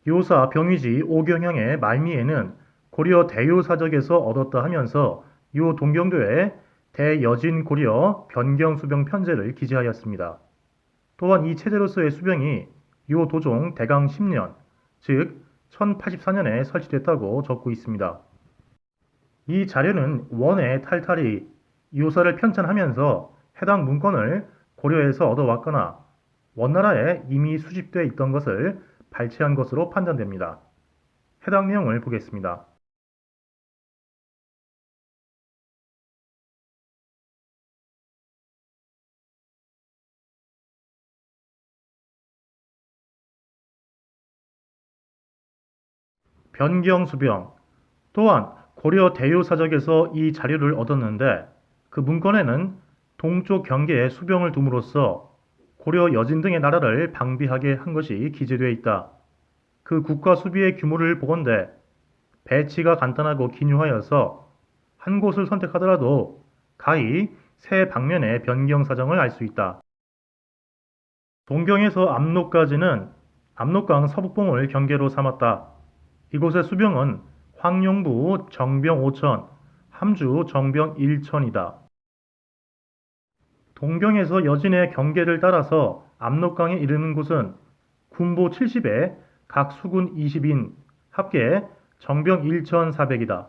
요사 병위지 오경영의 말미에는 고려 대유사적에서 얻었다 하면서 요 동경도에 대여진 고려 변경수병 편제를 기재하였습니다. 또한 이 체제로서의 수병이 요 도종 대강 10년, 즉 1084년에 설치됐다고 적고 있습니다. 이 자료는 원의 탈탈이 요사를 편찬하면서 해당 문건을 고려에서 얻어왔거나 원나라에 이미 수집되어 있던 것을 발췌한 것으로 판단됩니다. 해당 내용을 보겠습니다. 변경수병 또한 고려 대유사적에서 이 자료를 얻었는데 그 문건에는 동쪽 경계에 수병을 둠으로써 고려 여진 등의 나라를 방비하게 한 것이 기재되어 있다. 그 국가 수비의 규모를 보건대 배치가 간단하고 기뉴하여서 한 곳을 선택하더라도 가히 세 방면의 변경 사정을 알 수 있다. 동경에서 압록까지는 압록강 서북봉을 경계로 삼았다. 이곳의 수병은 황룡부 정병 5천, 함주 정병 1천이다. 동경에서 여진의 경계를 따라서 압록강에 이르는 곳은 군보 70에 각 수군 20인, 합계 정병 1,400이다.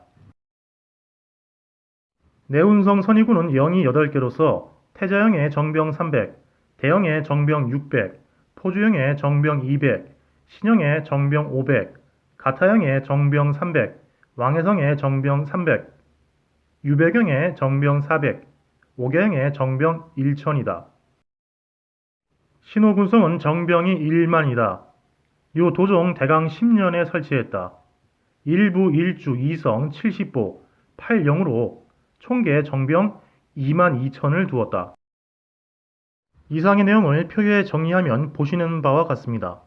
내운성 선의군은 영이 8개로서 태자영의 정병 300, 대영의 정병 600, 포주영의 정병 200, 신영의 정병 500, 가타영의 정병 300, 왕해성의 정병 300, 유배경의 정병 400, 오개영의 정병 1천이다. 신호군성은 정병이 1만이다. 요 도종 대강 10년에 설치했다. 1부 1주 2성 70보 8영으로 총계 정병 2만 2천을 두었다. 이상의 내용을 표에 정리하면 보시는 바와 같습니다.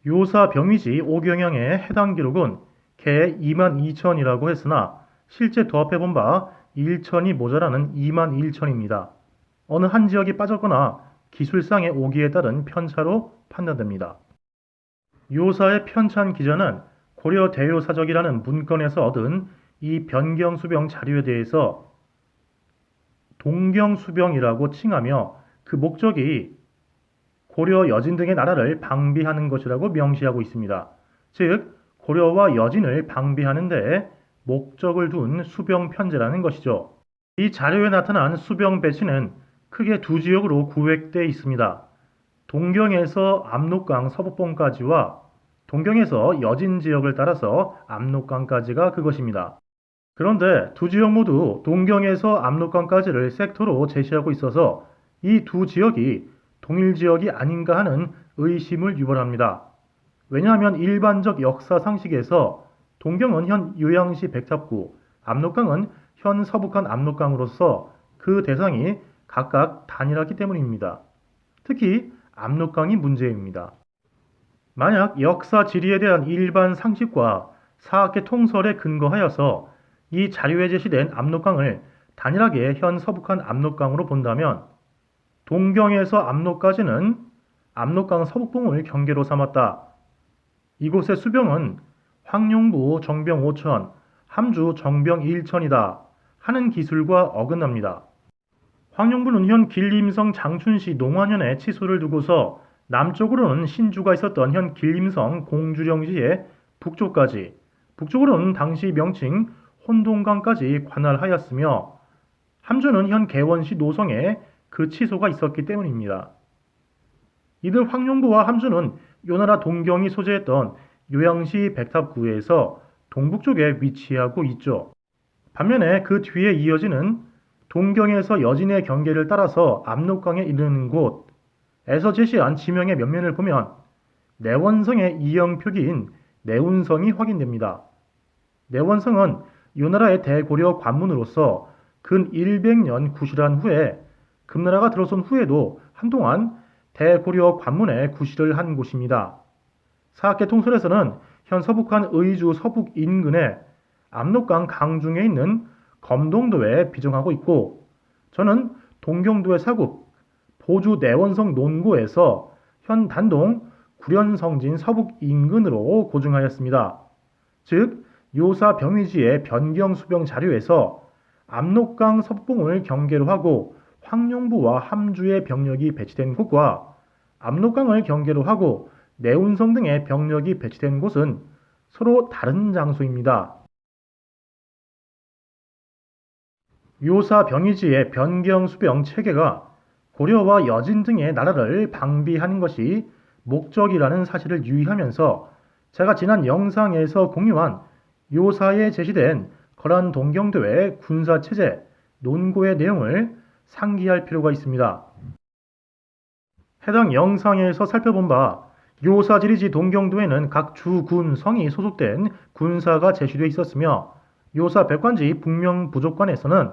요사 병위지 오경영의 해당 기록은 개 2만 2천이라고 했으나 실제 도합해본 바 1천이 모자라는 2만 1천입니다. 어느 한 지역이 빠졌거나 기술상의 오기에 따른 편차로 판단됩니다. 요사의 편찬 기자는 고려 대요사적이라는 문건에서 얻은 이 변경수병 자료에 대해서 동경수병이라고 칭하며 그 목적이 고려 여진 등의 나라를 방비하는 것이라고 명시하고 있습니다. 즉 고려와 여진을 방비하는 데 목적을 둔 수병 편제라는 것이죠. 이 자료에 나타난 수병 배치는 크게 두 지역으로 구획되어 있습니다. 동경에서 압록강 서북봉까지와 동경에서 여진 지역을 따라서 압록강까지가 그것입니다. 그런데 두 지역 모두 동경에서 압록강까지를 섹터로 제시하고 있어서 이 두 지역이 동일 지역이 아닌가 하는 의심을 유발합니다. 왜냐하면 일반적 역사 상식에서 동경은 현 요양시 백탑구, 압록강은 현 서북한 압록강으로서 그 대상이 각각 단일하기 때문입니다. 특히 압록강이 문제입니다. 만약 역사 지리에 대한 일반 상식과 사학계 통설에 근거하여서 이 자료에 제시된 압록강을 단일하게 현 서북한 압록강으로 본다면 동경에서 압록까지는 압록강 서북봉을 경계로 삼았다. 이곳의 수병은 황룡부 정병 5천, 함주 정병 1천이다 하는 기술과 어긋납니다. 황룡부는 현 길림성 장춘시 농안현에 치소를 두고서 남쪽으로는 신주가 있었던 현 길림성 공주령시의 북쪽까지, 북쪽으로는 당시 명칭 혼동강까지 관할하였으며 함주는 현 개원시 노성에 그 치소가 있었기 때문입니다. 이들 황룡부와 함주는 요나라 동경이 소재했던 요양시 백탑구에서 동북쪽에 위치하고 있죠. 반면에 그 뒤에 이어지는 동경에서 여진의 경계를 따라서 압록강에 이르는 곳에서 제시한 지명의 면면을 보면 내원성의 이영표기인 내운성이 확인됩니다. 내원성은 요나라의 대고려 관문으로서 근 100년 구실한 후에 금나라가 들어선 후에도 한동안 대고려 관문에 구실을 한 곳입니다. 사학계 통설에서는 현 서북한 의주 서북 인근에 압록강 강중에 있는 검동도에 비정하고 있고 저는 동경도의 사국 보주 내원성 논고에서 현 단동 구련성진 서북 인근으로 고증하였습니다. 즉 요사 병위지의 변경수병 자료에서 압록강 서북봉을 경계로 하고 황룡부와 함주의 병력이 배치된 곳과 압록강을 경계로 하고 내운성 등의 병력이 배치된 곳은 서로 다른 장소입니다. 요사 병위지의 변경수병 체계가 고려와 여진 등의 나라를 방비하는 것이 목적이라는 사실을 유의하면서 제가 지난 영상에서 공유한 요사에 제시된 거란 동경도의 군사체제, 논고의 내용을 상기할 필요가 있습니다. 해당 영상에서 살펴본 바 요사 지리지 동경도에는 각 주군 성이 소속된 군사가 제시되어 있었으며 요사 백관지 북명 부족관에서는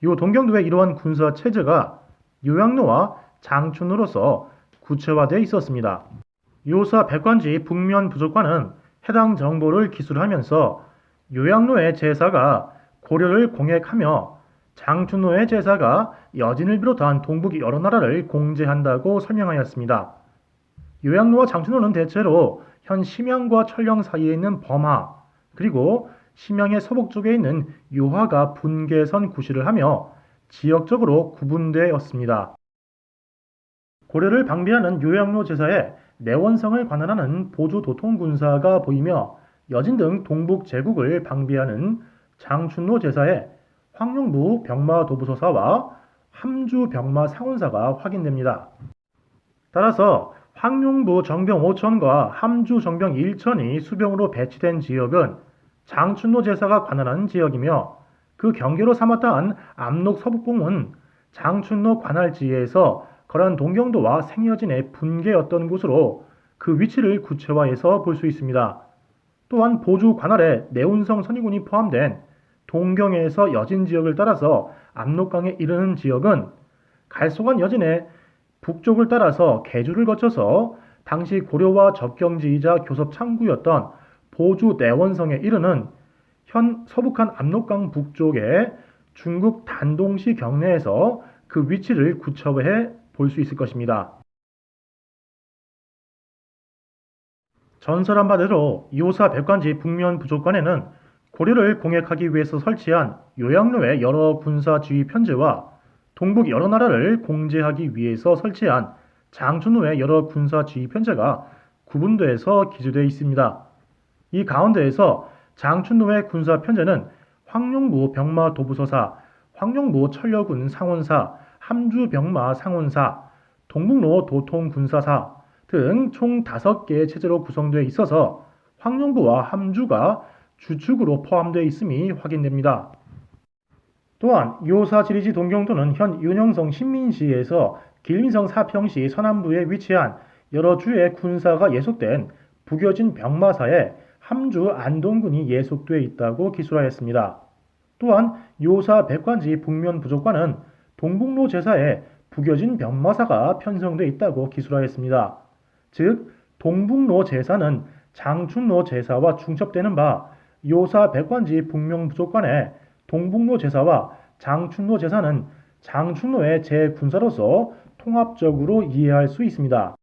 요 동경도의 이러한 군사 체제가 요양로와 장춘으로서 구체화되어 있었습니다. 요사 백관지 북면 부족관은 해당 정보를 기술하면서 요양로의 제사가 고려를 공획하며 장춘호의 제사가 여진을 비롯한 동북 여러 나라를 공제한다고 설명하였습니다. 요양로와 장춘호는 대체로 현 심양과 철령 사이에 있는 범하 그리고 심양의 서북쪽에 있는 요하가 분계선 구시를 하며 지역적으로 구분되었습니다. 고려를 방비하는 요양로 제사에 내원성을 관할하는 보조 도통군사가 보이며 여진 등 동북 제국을 방비하는 장춘로 제사에 황룡부 병마도부소사와 함주 병마 상원사가 확인됩니다. 따라서 황룡부 정병 5천과 함주 정병 1천이 수병으로 배치된 지역은 장춘로 제사가 관할하는 지역이며 그 경계로 삼았다 한 압록 서북봉은 장춘로 관할지에서 거란 동경도와 생여진의 분계였던 곳으로 그 위치를 구체화해서 볼 수 있습니다. 또한 보주 관할에 내운성 선의군이 포함된 동경에서 여진 지역을 따라서 압록강에 이르는 지역은 갈소관 여진의 북쪽을 따라서 계주를 거쳐서 당시 고려와 접경지이자 교섭 창구였던 보주 내원성에 이르는 현 서북한 압록강 북쪽의 중국 단동시 경내에서 그 위치를 구체화해 볼 수 있을 것입니다. 전설한 바대로 요사 백관지 북면 부족관에는 고려를 공략하기 위해서 설치한 요양로의 여러 군사 지휘 편제와 동북 여러 나라를 공제하기 위해서 설치한 장춘호의 여러 군사 지휘 편제가 구분돼서 기재되어 있습니다. 이 가운데에서 장춘호의 군사 편제는 황룡부 병마 도부서사, 황룡부 천려군 상원사, 함주 병마 상원사, 동북로 도통군사사 등 총 5개의 체제로 구성되어 있어서 황룡부와 함주가 주축으로 포함되어 있음이 확인됩니다. 또한 요사 지리지 동경도는 현 윤영성 신민시에서 길민성 사평시 서남부에 위치한 여러 주의 군사가 예속된 북여진 병마사에 함주 안동군이 예속되어 있다고 기술하였습니다. 또한 요사 백관지 북면 부족관은 동북로 제사에 북여진 병마사가 편성되어 있다고 기술하였습니다. 즉 동북로 제사는 장춘로 제사와 중첩되는 바 요사 백관지 북명 부족관의 동북로 제사와 장춘로 제사는 장춘로의 제군사로서 통합적으로 이해할 수 있습니다.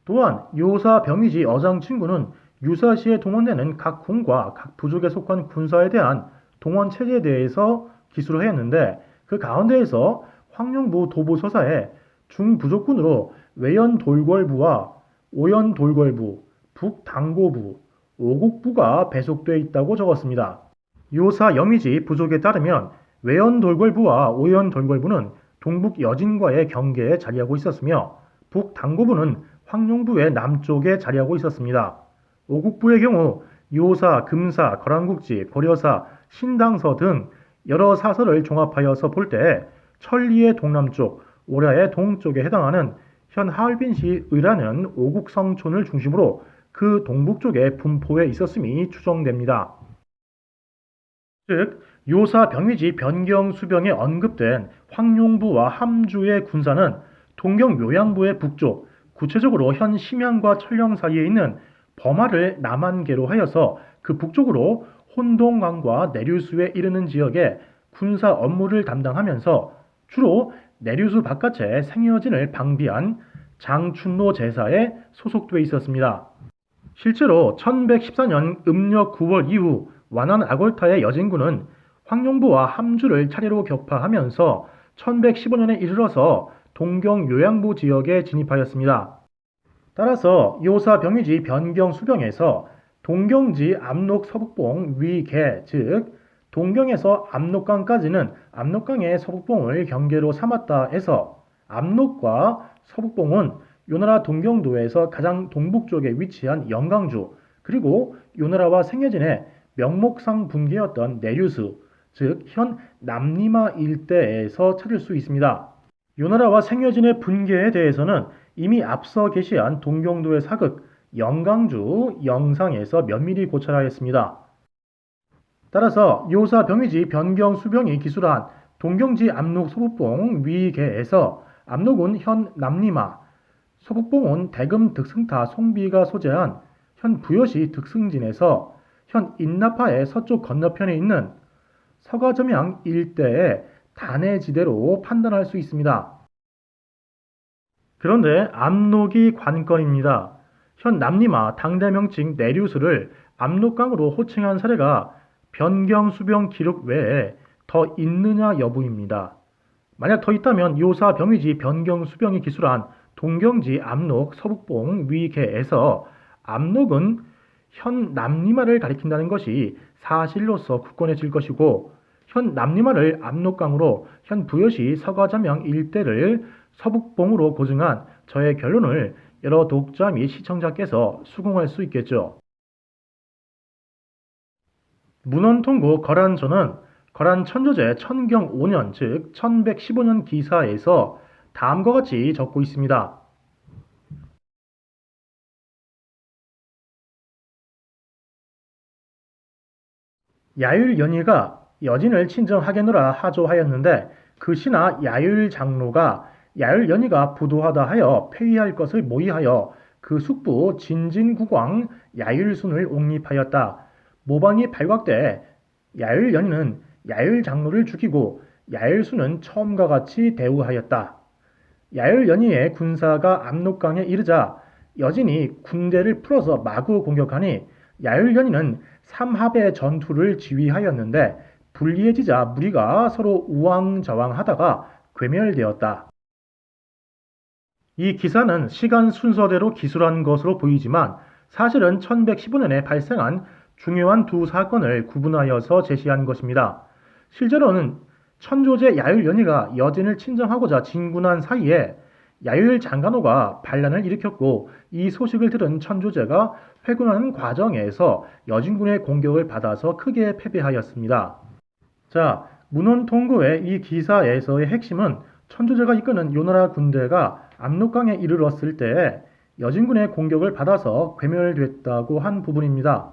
또한 요사 병위지 어장친구는 유사시에 동원되는 각 군과 각 부족에 속한 군사에 대한 동원 체제에 대해서 기술을 하였는데 그 가운데에서 황룡부 도부서사에 중부족군으로 외연돌궐부와 오연돌궐부, 북당고부, 오곡부가 배속되어 있다고 적었습니다. 요사 영의지 부족에 따르면 외연돌궐부와 오연돌궐부는 동북 여진과의 경계에 자리하고 있었으며 북당고부는 황룡부의 남쪽에 자리하고 있었습니다. 오곡부의 경우 요사, 금사, 거란국지, 고려사, 신당서 등 여러 사설을 종합하여서 볼 때 천리의 동남쪽, 오라의 동쪽에 해당하는 현 하얼빈시 의라는 오국성촌을 중심으로 그 동북쪽에 분포해 있었음이 추정됩니다. 즉 요사 병위지 변경수병에 언급된 황룡부와 함주의 군사는 동경 요양부의 북쪽, 구체적으로 현 심양과 철령 사이에 있는 범하를 남한계로 하여서 그 북쪽으로 혼동강과 내류수에 이르는 지역에 군사 업무를 담당하면서 주로 내류수 바깥의 생여진을 방비한 장춘로 제사에 소속돼 있었습니다. 실제로 1114년 음력 9월 이후 완안 아골타의 여진군은 황룡부와 함주를 차례로 격파하면서 1115년에 이르러서 동경 요양부 지역에 진입하였습니다. 따라서 요사 병위지 변경 수병에서 동경지 압록 서북봉 위계 즉 동경에서 압록강까지는 압록강의 서북봉을 경계로 삼았다 해서 압록과 서북봉은 요나라 동경도에서 가장 동북쪽에 위치한 영강주 그리고 요나라와 생여진의 명목상 분계였던 내류수 즉 현 남리마 일대에서 찾을 수 있습니다. 요나라와 생여진의 분계에 대해서는 이미 앞서 게시한 동경도의 사극 영강주 영상에서 면밀히 고찰하였습니다. 따라서 요사 병위지 변경 수병이 기술한 동경지 압록 서북봉 위계에서 압록은 현 남리마, 서북봉은 대금 득승타 송비가 소재한 현 부여시 득승진에서 현 인나파의 서쪽 건너편에 있는 서가점양 일대의 단해지대로 판단할 수 있습니다. 그런데 압록이 관건입니다. 현 남리마 당대 명칭 내류수를 압록강으로 호칭한 사례가 변경 수병 기록 외에 더 있느냐 여부입니다. 만약 더 있다면 요사 병위지 변경 수병이 기술한 동경지 압록 서북봉 위계에서 압록은 현 남리마를 가리킨다는 것이 사실로서 굳건해질 것이고 현 남리마를 압록강으로 현 부여시 서가점양 일대를 서북봉으로 고증한 저의 결론을 여러 독자 및 시청자께서 수긍할 수 있겠죠. 문헌통고 거란전은 거란 천조제 천경 5년 즉 1115년 기사에서 다음과 같이 적고 있습니다. 야율연희가 여진을 친정하겠노라 하조하였는데 그 신하 야율장로가 야율연희가 부도하다 하여 폐위할 것을 모의하여 그 숙부 진진국왕 야율순을 옹립하였다. 모방이 발각돼 야율연희는 야율장로를 죽이고 야율순은 처음과 같이 대우하였다. 야율연희의 군사가 압록강에 이르자 여진이 군대를 풀어서 마구 공격하니 야율연희는 삼합의 전투를 지휘하였는데 불리해지자 무리가 서로 우왕좌왕하다가 괴멸되었다. 이 기사는 시간 순서대로 기술한 것으로 보이지만 사실은 1115년에 발생한 중요한 두 사건을 구분하여서 제시한 것입니다. 실제로는 천조제 야율연희가 여진을 친정하고자 진군한 사이에 야율 장간호가 반란을 일으켰고 이 소식을 들은 천조제가 회군하는 과정에서 여진군의 공격을 받아서 크게 패배하였습니다. 자, 문헌통고의 이 기사에서의 핵심은 천조제가 이끄는 요나라 군대가 압록강에 이르렀을 때에 여진군의 공격을 받아서 괴멸됐다고 한 부분입니다.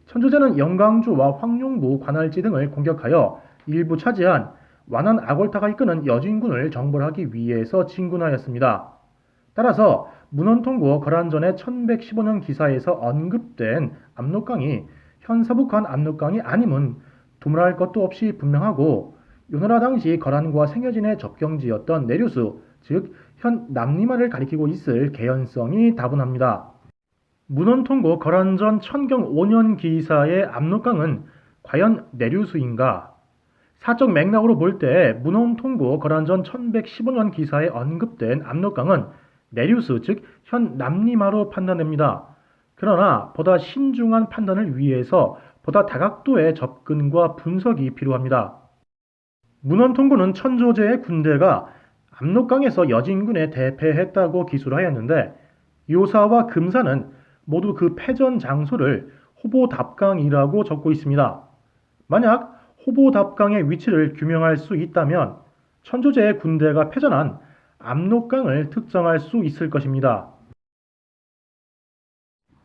천조제는 영강주와 황룡부 관할지 등을 공격하여 일부 차지한 완안 아골타가 이끄는 여진군을 정벌하기 위해서 진군하였습니다. 따라서 문헌통고 거란전의 1115년 기사에서 언급된 압록강이 현 서북한 압록강이 아님은 두말할 것도 없이 분명하고 요나라 당시 거란과 생여진의 접경지였던 내류수, 즉 현 남리마를 가리키고 있을 개연성이 다분합니다. 문헌통고 거란전 천경 5년 기사의 압록강은 과연 내류수인가? 사적 맥락으로 볼 때 문헌통고 거란전 1115년 기사에 언급된 압록강은 내류수 즉 현 남리마로 판단됩니다. 그러나 보다 신중한 판단을 위해서 보다 다각도의 접근과 분석이 필요합니다. 문헌통고는 천조제의 군대가 압록강에서 여진군에 대패했다고 기술하였는데 요사와 금사는 모두 그 패전 장소를 호보답강이라고 적고 있습니다. 만약 호보답강의 위치를 규명할 수 있다면 천조제의 군대가 패전한 압록강을 특정할 수 있을 것입니다.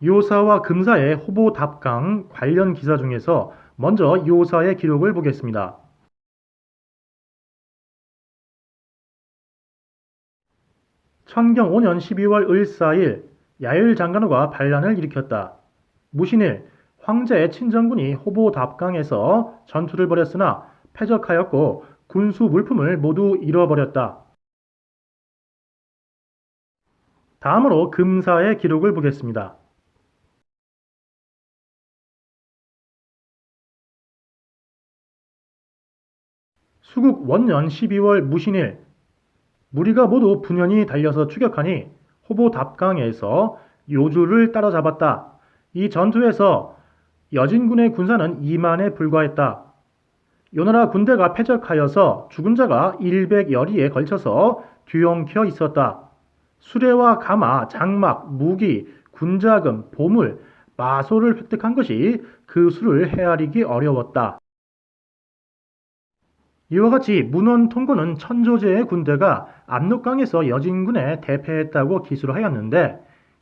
요사와 금사의 호보답강 관련 기사 중에서 먼저 요사의 기록을 보겠습니다. 천경 5년 12월 을사일 야율 장간호가 반란을 일으켰다. 무신일 황제의 친정군이 호보답강에서 전투를 벌였으나 패적하였고 군수 물품을 모두 잃어버렸다. 다음으로 금사의 기록을 보겠습니다. 수국 원년 12월 무신일 무리가 모두 분연히 달려서 추격하니 호보답강에서 요주를 따라잡았다. 이 전투에서 여진군의 군사는 2만에 불과했다. 요나라 군대가 패적하여서 죽은 자가 100여리에 걸쳐서 뒤엉켜 있었다. 수레와 가마, 장막, 무기, 군자금, 보물, 마소를 획득한 것이 그 수를 헤아리기 어려웠다. 이와 같이 문원 통고는 천조제의 군대가 압록강에서 여진군에 대패했다고 기술을 하였는데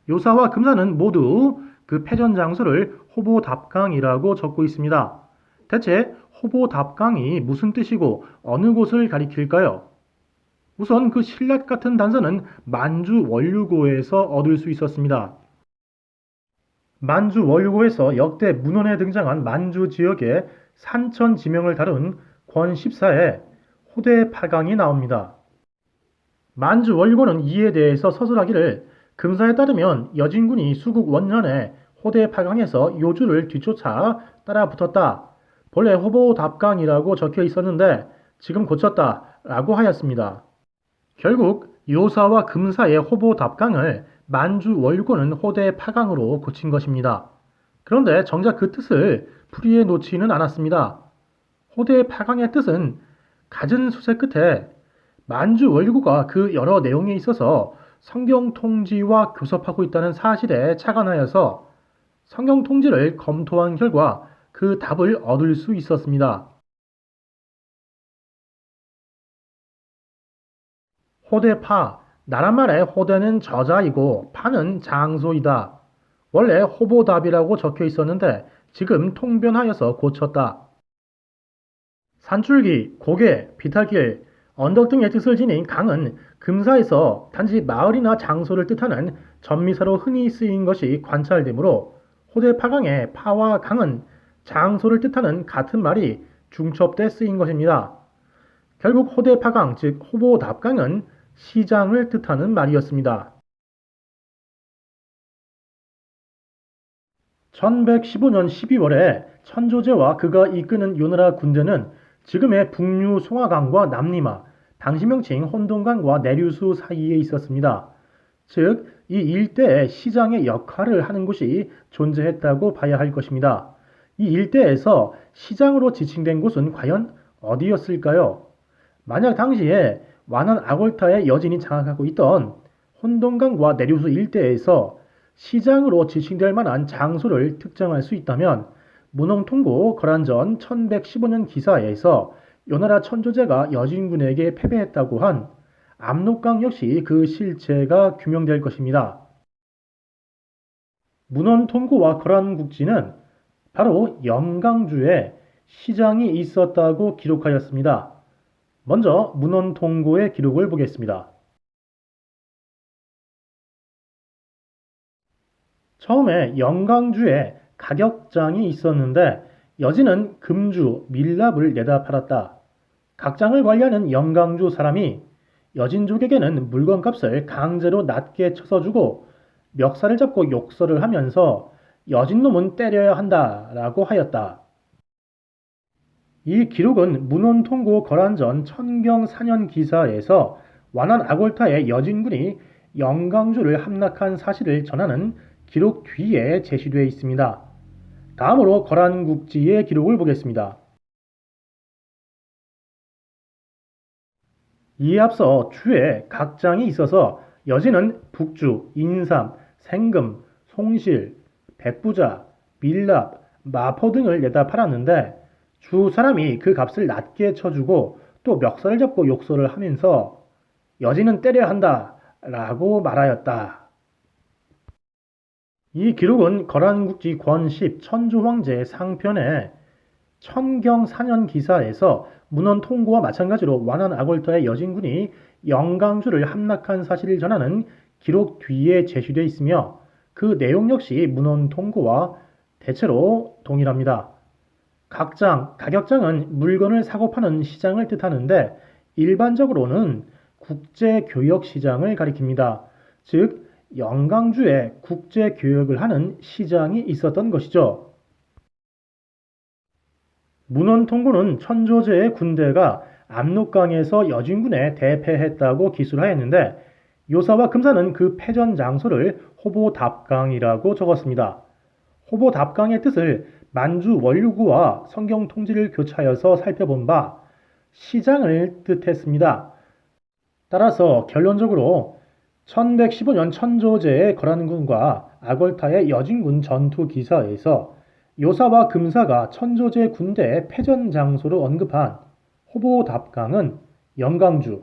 요사와 금사는 모두 그 패전 장소를 호보답강이라고 적고 있습니다. 대체 호보답강이 무슨 뜻이고 어느 곳을 가리킬까요? 우선 그 신라 같은 단서는 만주 원류고에서 얻을 수 있었습니다. 만주 원류고에서 역대 문헌에 등장한 만주 지역의 산천 지명을 다룬 권 14에 호대파강이 나옵니다. 만주 원류고는 이에 대해서 서술하기를 금사에 따르면 여진군이 수국 원년에 호대파강에서 요주를 뒤쫓아 따라붙었다. 본래 호보답강이라고 적혀 있었는데 지금 고쳤다 라고 하였습니다. 결국 요사와 금사의 호보답강을 만주 원류고는 호대파강으로 고친 것입니다. 그런데 정작 그 뜻을 풀이해 놓지는 않았습니다. 호대파강의 뜻은 갖은 수색 끝에 만주 원류고가 그 여러 내용에 있어서 성경 통지와 교섭하고 있다는 사실에 착안하여서 성경 통지를 검토한 결과 그 답을 얻을 수 있었습니다. 호대파, 나라말의 호대는 저자이고 파는 장소이다. 원래 호보답이라고 적혀 있었는데 지금 통변하여서 고쳤다. 산줄기, 고개, 비탈길, 언덕 등의 뜻을 지닌 강은 금사에서 단지 마을이나 장소를 뜻하는 전미사로 흔히 쓰인 것이 관찰되므로 호대파강의 파와 강은 장소를 뜻하는 같은 말이 중첩돼 쓰인 것입니다. 결국 호대파강 즉 호보답강은 시장을 뜻하는 말이었습니다. 1115년 12월에 천조제와 그가 이끄는 요나라 군대는 지금의 북류 송화강과 남리마, 당시 명칭 혼돈강과 내류수 사이에 있었습니다. 즉, 이 일대에 시장의 역할을 하는 곳이 존재했다고 봐야 할 것입니다. 이 일대에서 시장으로 지칭된 곳은 과연 어디였을까요? 만약 당시에 완한 아골타의 여진이 장악하고 있던 혼돈강과 내류수 일대에서 시장으로 지칭될 만한 장소를 특정할 수 있다면 문헌통고 거란전 1115년 기사에서 요나라 천조제가 여진군에게 패배했다고 한 압록강 역시 그 실체가 규명될 것입니다. 문헌통고와 거란국지는 바로 영강주에 시장이 있었다고 기록하였습니다. 먼저 문헌통고의 기록을 보겠습니다. 처음에 영강주에 가격장이 있었는데 여진은 금주, 밀랍을 내다 팔았다. 각장을 관리하는 영강주 사람이 여진족에게는 물건값을 강제로 낮게 쳐서 주고 멱살을 잡고 욕설을 하면서 여진놈은 때려야 한다라고 하였다. 이 기록은 문헌통고 거란전 천경 4년 기사에서 완한 아골타의 여진군이 영강주를 함락한 사실을 전하는 기록 뒤에 제시되어 있습니다. 다음으로 거란국지의 기록을 보겠습니다. 이에 앞서 주에 각장이 있어서 여진은 북주, 인삼, 생금, 송실, 백부자, 밀랍, 마포 등을 내다 팔았는데 주 사람이 그 값을 낮게 쳐주고 또 멱살을 잡고 욕설을 하면서 여진은 때려야 한다 라고 말하였다. 이 기록은 거란국지 권10 천조황제 상편의 천경 4년 기사에서 문헌통고와 마찬가지로 완한 아골타의 여진군이 영강주를 함락한 사실을 전하는 기록 뒤에 제시되어 있으며 그 내용 역시 문헌통고와 대체로 동일합니다. 각장, 가격장은 물건을 사고 파는 시장을 뜻하는데 일반적으로는 국제교역시장을 가리킵니다. 즉, 영강주에 국제교역을 하는 시장이 있었던 것이죠. 문헌통고는 천조제의 군대가 압록강에서 여진군에 대패했다고 기술하였는데 요사와 금사는 그 패전 장소를 호보답강이라고 적었습니다. 호보답강의 뜻을 만주 원류구와 성경 통지를 교차하여서 살펴본 바 시장을 뜻했습니다. 따라서 결론적으로 1115년 천조제의 거란군과 아골타의 여진군 전투 기사에서 요사와 금사가 천조제 군대의 패전 장소로 언급한 호보답강은 영강주,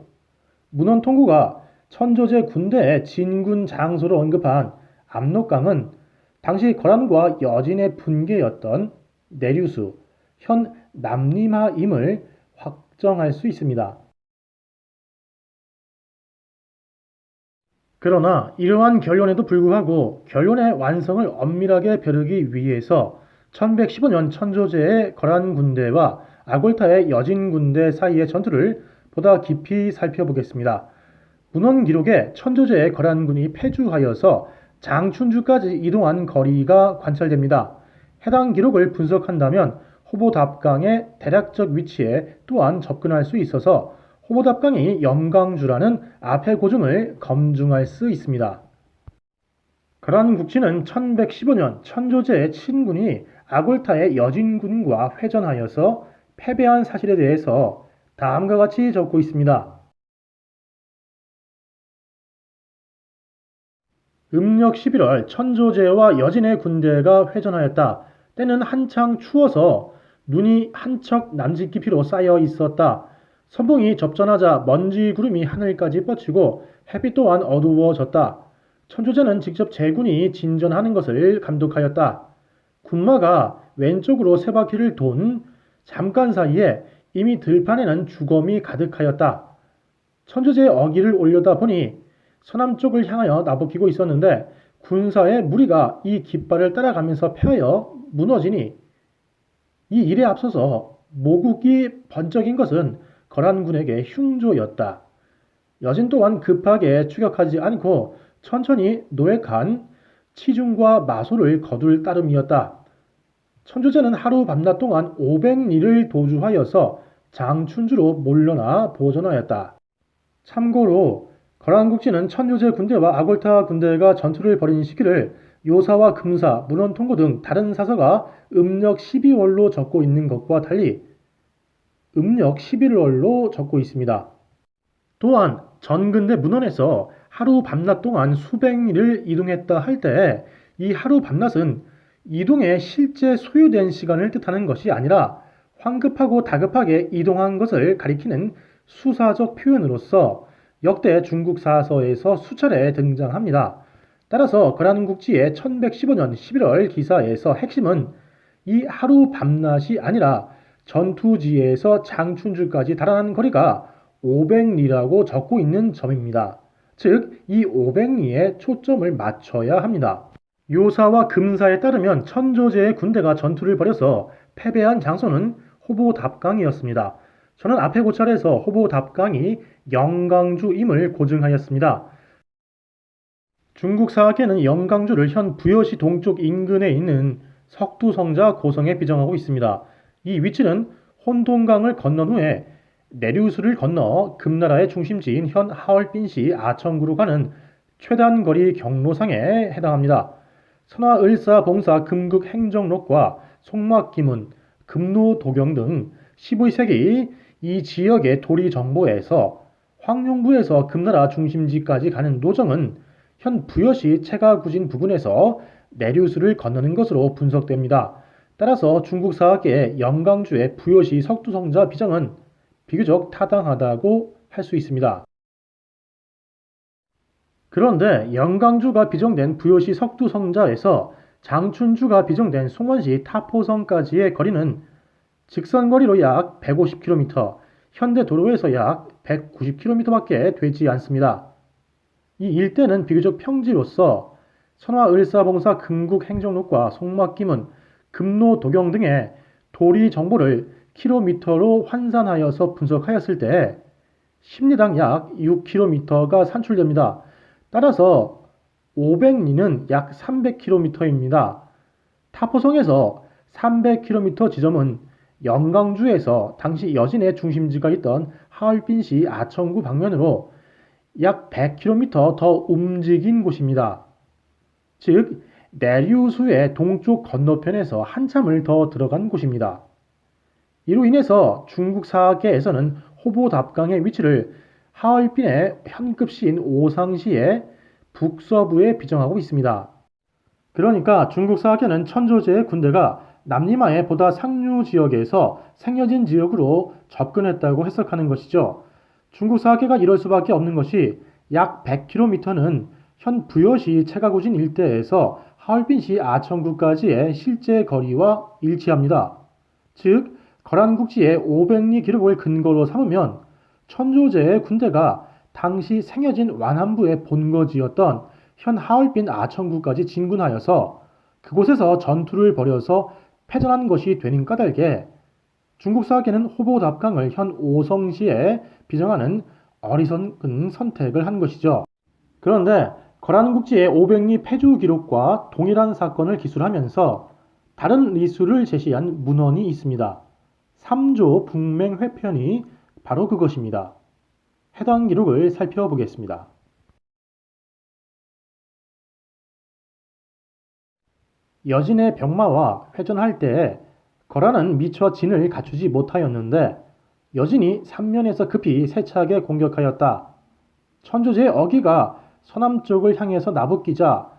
문헌통구가 천조제 군대의 진군 장소로 언급한 압록강은 당시 거란과 여진의 분계였던 내류수, 현 남림하임을 확정할 수 있습니다. 그러나 이러한 결론에도 불구하고 결론의 완성을 엄밀하게 벼르기 위해서 1115년 천조제의 거란 군대와 아골타의 여진 군대 사이의 전투를 보다 깊이 살펴보겠습니다. 문헌 기록에 천조제의 거란군이 패주하여서 장춘주까지 이동한 거리가 관찰됩니다. 해당 기록을 분석한다면 호보답강의 대략적 위치에 또한 접근할 수 있어서 호보답강이 영강주라는 앞의 고증을 검증할 수 있습니다. 거란국지는 1115년 천조제의 친군이 아골타의 여진군과 회전하여서 패배한 사실에 대해서 다음과 같이 적고 있습니다. 음력 11월 천조제와 여진의 군대가 회전하였다. 때는 한창 추워서 눈이 한 척 남짓 깊이로 쌓여 있었다. 선봉이 접전하자 먼지 구름이 하늘까지 뻗치고 햇빛 또한 어두워졌다. 천조제는 직접 제군이 진전하는 것을 감독하였다. 군마가 왼쪽으로 세 바퀴를 돈 잠깐 사이에 이미 들판에는 주검이 가득하였다. 천조제의 어기를 올려다 보니 서남쪽을 향하여 나부끼고 있었는데 군사의 무리가 이 깃발을 따라가면서 패하여 무너지니 이 일에 앞서서 모국이 번쩍인 것은 거란군에게 흉조였다. 여진 또한 급하게 추격하지 않고 천천히 노획한 치중과 마소를 거둘 따름이었다. 천조제는 하루 밤낮 동안 500리를 도주하여서 장춘주로 몰려나 보전하였다. 참고로 거란국지는 천조제 군대와 아골타 군대가 전투를 벌인 시기를 요사와 금사, 문헌통고 등 다른 사서가 음력 12월로 적고 있는 것과 달리 음력 11월로 적고 있습니다. 또한 전근대 문헌에서 하루 밤낮 동안 수백 리를 이동했다 할 때 이 하루 밤낮은 이동에 실제 소요된 시간을 뜻하는 것이 아니라 황급하고 다급하게 이동한 것을 가리키는 수사적 표현으로서 역대 중국 사서에서 수차례 등장합니다. 따라서 거란국지의 1115년 11월 기사에서 핵심은 이 하루 밤낮이 아니라 전투지에서 장춘주까지 달아난 거리가 500리라고 적고 있는 점입니다. 즉, 이 500리에 초점을 맞춰야 합니다. 요사와 금사에 따르면 천조제의 군대가 전투를 벌여서 패배한 장소는 호보답강이었습니다. 저는 앞의 고찰에서 호보답강이 영강주임을 고증하였습니다. 중국 사학계는 영강주를 현 부여시 동쪽 인근에 있는 석두성자 고성에 비정하고 있습니다. 이 위치는 혼동강을 건넌 후에 내류수를 건너 금나라의 중심지인 현 하얼빈시 아청구로 가는 최단거리 경로상에 해당합니다. 선화을사봉사 금극행정록과 송막기문, 금노도경 등 15세기 이 지역의 도리 정보에서 황룡부에서 금나라 중심지까지 가는 노정은 현 부여시 체가구진 부근에서 내류수를 건너는 것으로 분석됩니다. 따라서 중국 사학계의 영강주의 부여시 석두성자 비정은 비교적 타당하다고 할 수 있습니다. 그런데 영강주가 비정된 부여시 석두성자에서 장춘주가 비정된 송원시 타포성까지의 거리는 직선거리로 약 150km, 현대도로에서 약 190km밖에 되지 않습니다. 이 일대는 비교적 평지로서 선화을사봉사 금국행정록과 송막기문, 금노도경 등의 도리 정보를 킬로미터로 환산하여서 분석하였을 때 심리당 약 6km가 산출됩니다. 따라서 500리는 약 300km입니다. 타포성에서 300km 지점은 영광주에서 당시 여진의 중심지가 있던 하얼빈시 아천구 방면으로 약 100km 더 움직인 곳입니다. 즉, 내류수의 동쪽 건너편에서 한참을 더 들어간 곳입니다. 이로 인해서 중국 사계에서는 호보답강의 위치를 하얼빈의 현급시인 오상시의 북서부에 비정하고 있습니다. 그러니까 중국 사계는 천조제의 군대가 남리마의 보다 상류 지역에서 생여진 지역으로 접근했다고 해석하는 것이죠. 중국 사계가 이럴 수밖에 없는 것이 약 100km는 현 부여시 체가구진 일대에서 하얼빈시 아천구까지의 실제 거리와 일치합니다. 즉, 거란국지의 500리 기록을 근거로 삼으면 천조제의 군대가 당시 생여진 완한부의 본거지였던 현 하얼빈 아천구까지 진군하여서 그곳에서 전투를 벌여서 패전한 것이 되는 까닭에 중국 사계는 호보답강을 현 오성시에 비정하는 어리석은 선택을 한 것이죠. 그런데 거란국지의 500리 패주 기록과 동일한 사건을 기술하면서 다른 리수를 제시한 문헌이 있습니다. 3조 북맹회편이 바로 그것입니다. 해당 기록을 살펴보겠습니다. 여진의 병마와 회전할 때에 거란은 미처 진을 갖추지 못하였는데 여진이 삼면에서 급히 세차게 공격하였다. 천조제의 어기가 서남쪽을 향해서 나붙기자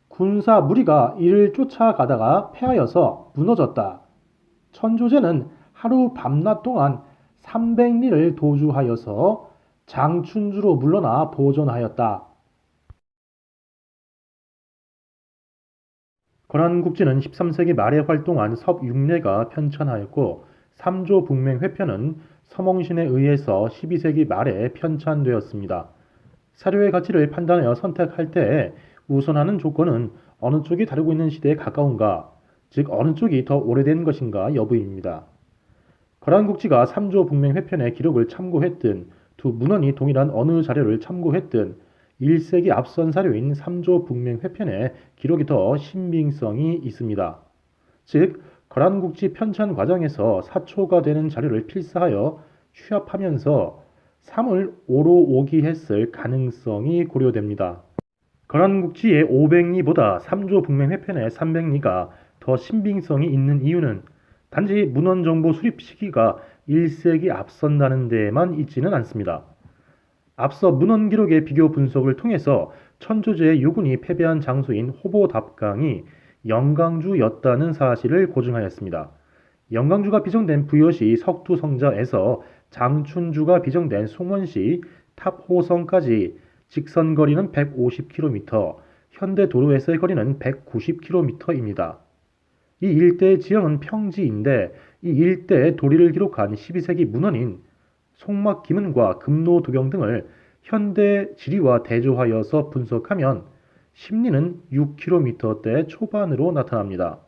군사 무리가 이를 쫓아가다가 패하여서 무너졌다. 천조제는 하루 밤낮 동안 300리를 도주하여서 장춘주로 물러나 보존하였다. 거란국지는 13세기 말에 활동한 섭육례가 편찬하였고 3조 북맹회편은 서몽신에 의해서 12세기 말에 편찬되었습니다. 사료의 가치를 판단하여 선택할 때에 우선하는 조건은 어느 쪽이 다루고 있는 시대에 가까운가, 즉 어느 쪽이 더 오래된 것인가 여부입니다. 거란국지가 3조 북맹회편의 기록을 참고했든 두 문헌이 동일한 어느 자료를 참고했든 1세기 앞선 사료인 3조 북맹회편의 기록이 더 신빙성이 있습니다. 즉, 거란국지 편찬 과정에서 사초가 되는 자료를 필사하여 취합하면서 3을 오로 오기했을 가능성이 고려됩니다. 거란국지의 500리보다 3조 북맹회편의 300리가 더 신빙성이 있는 이유는 단지 문헌정보 수립 시기가 1세기 앞선다는 데에만 있지는 않습니다. 앞서 문헌 기록의 비교 분석을 통해서 천조제의 요군이 패배한 장소인 호보답강이 영광주였다는 사실을 고증하였습니다. 영광주가 비정된 부여시 석두성자에서 장춘주가 비정된 송원시 탑호성까지 직선 거리는 150km, 현대 도로에서의 거리는 190km입니다. 이 일대의 지형은 평지인데 이 일대의 도리를 기록한 12세기 문헌인 송막기문과 금노도경 등을 현대 지리와 대조하여서 분석하면 심리는 6km대 초반으로 나타납니다.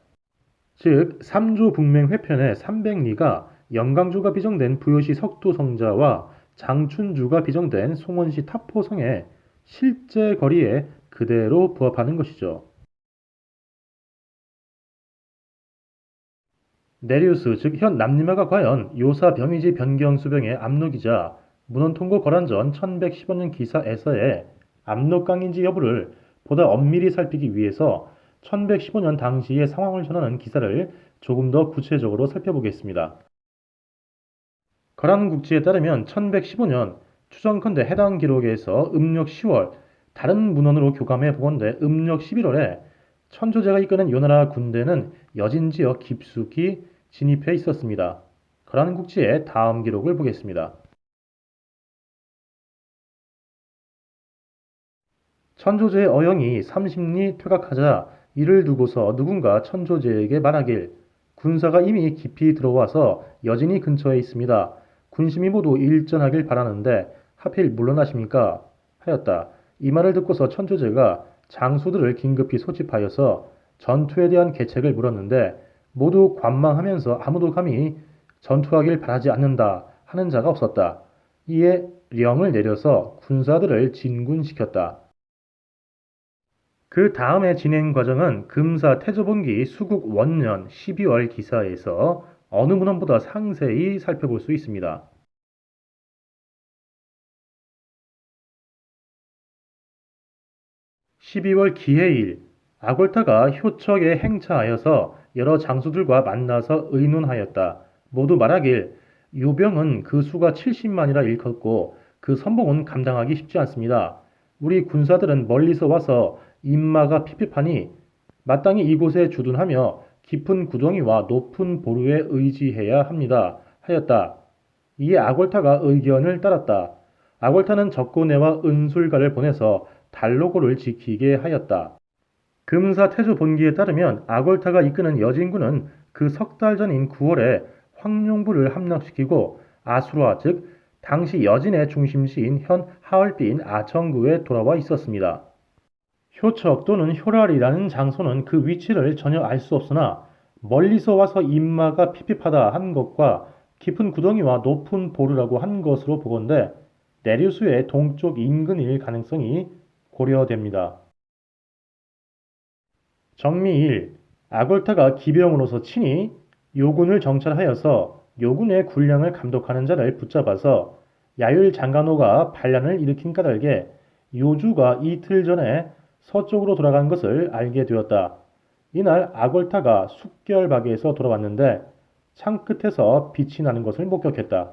즉 3조 북맹회편의 300리가 영광주가 비정된 부여시 석도성자와 장춘주가 비정된 송원시 탑포성의 실제 거리에 그대로 부합하는 것이죠. 네리우스 즉 현 남리마가 과연 요사 병이지 변경 수병의 압록이자 문헌통고 거란전 1115년 기사에서의 압록강인지 여부를 보다 엄밀히 살피기 위해서 1115년 당시의 상황을 전하는 기사를 조금 더 구체적으로 살펴보겠습니다. 거란국지에 따르면 1115년 추정컨대 해당 기록에서 음력 10월 다른 문헌으로 교감해 보건대 음력 11월에 천조제가 이끄는 요나라 군대는 여진 지역 깊숙이 진입해 있었습니다. 거란국지의 다음 기록을 보겠습니다. 천조제의 어영이 30리 퇴각하자 이를 두고서 누군가 천조제에게 말하길 군사가 이미 깊이 들어와서 여진이 근처에 있습니다. 군심이 모두 일전하길 바라는데 하필 물러나십니까? 하였다. 이 말을 듣고서 천조제가 장수들을 긴급히 소집하여서 전투에 대한 계책을 물었는데 모두 관망하면서 아무도 감히 전투하길 바라지 않는다 하는 자가 없었다. 이에 령을 내려서 군사들을 진군시켰다. 그 다음의 진행 과정은 금사 태조본기 수국 원년 12월 기사에서 어느 문헌보다 상세히 살펴볼 수 있습니다. 12월 기해일, 아골타가 효척에 행차하여서 여러 장수들과 만나서 의논하였다. 모두 말하길 요병은 그 수가 70만이라 일컫고 그 선봉은 감당하기 쉽지 않습니다. 우리 군사들은 멀리서 와서 인마가 핍핍하니 마땅히 이곳에 주둔하며 깊은 구덩이와 높은 보루에 의지해야 합니다. 하였다. 이에 아골타가 의견을 따랐다. 아골타는 적고내와 은술가를 보내서 달로고를 지키게 하였다. 금사 태조 본기에 따르면 아골타가 이끄는 여진군은 그 석 달 전인 9월에 황룡부를 함락시키고 아수라 즉 당시 여진의 중심지인 현 하얼빈 아청구에 돌아와 있었습니다. 효척 또는 효랄이라는 장소는 그 위치를 전혀 알 수 없으나 멀리서 와서 인마가 핍핍하다 한 것과 깊은 구덩이와 높은 보르라고 한 것으로 보건대 내류수의 동쪽 인근일 가능성이 고려됩니다. 정미 1. 아골타가 기병으로서 친히 요군을 정찰하여서 요군의 군량을 감독하는 자를 붙잡아서 야율 장간호가 반란을 일으킨 까닭에 요주가 이틀 전에 서쪽으로 돌아간 것을 알게 되었다. 이날 아골타가 숙결박에서 돌아왔는데 창 끝에서 빛이 나는 것을 목격했다.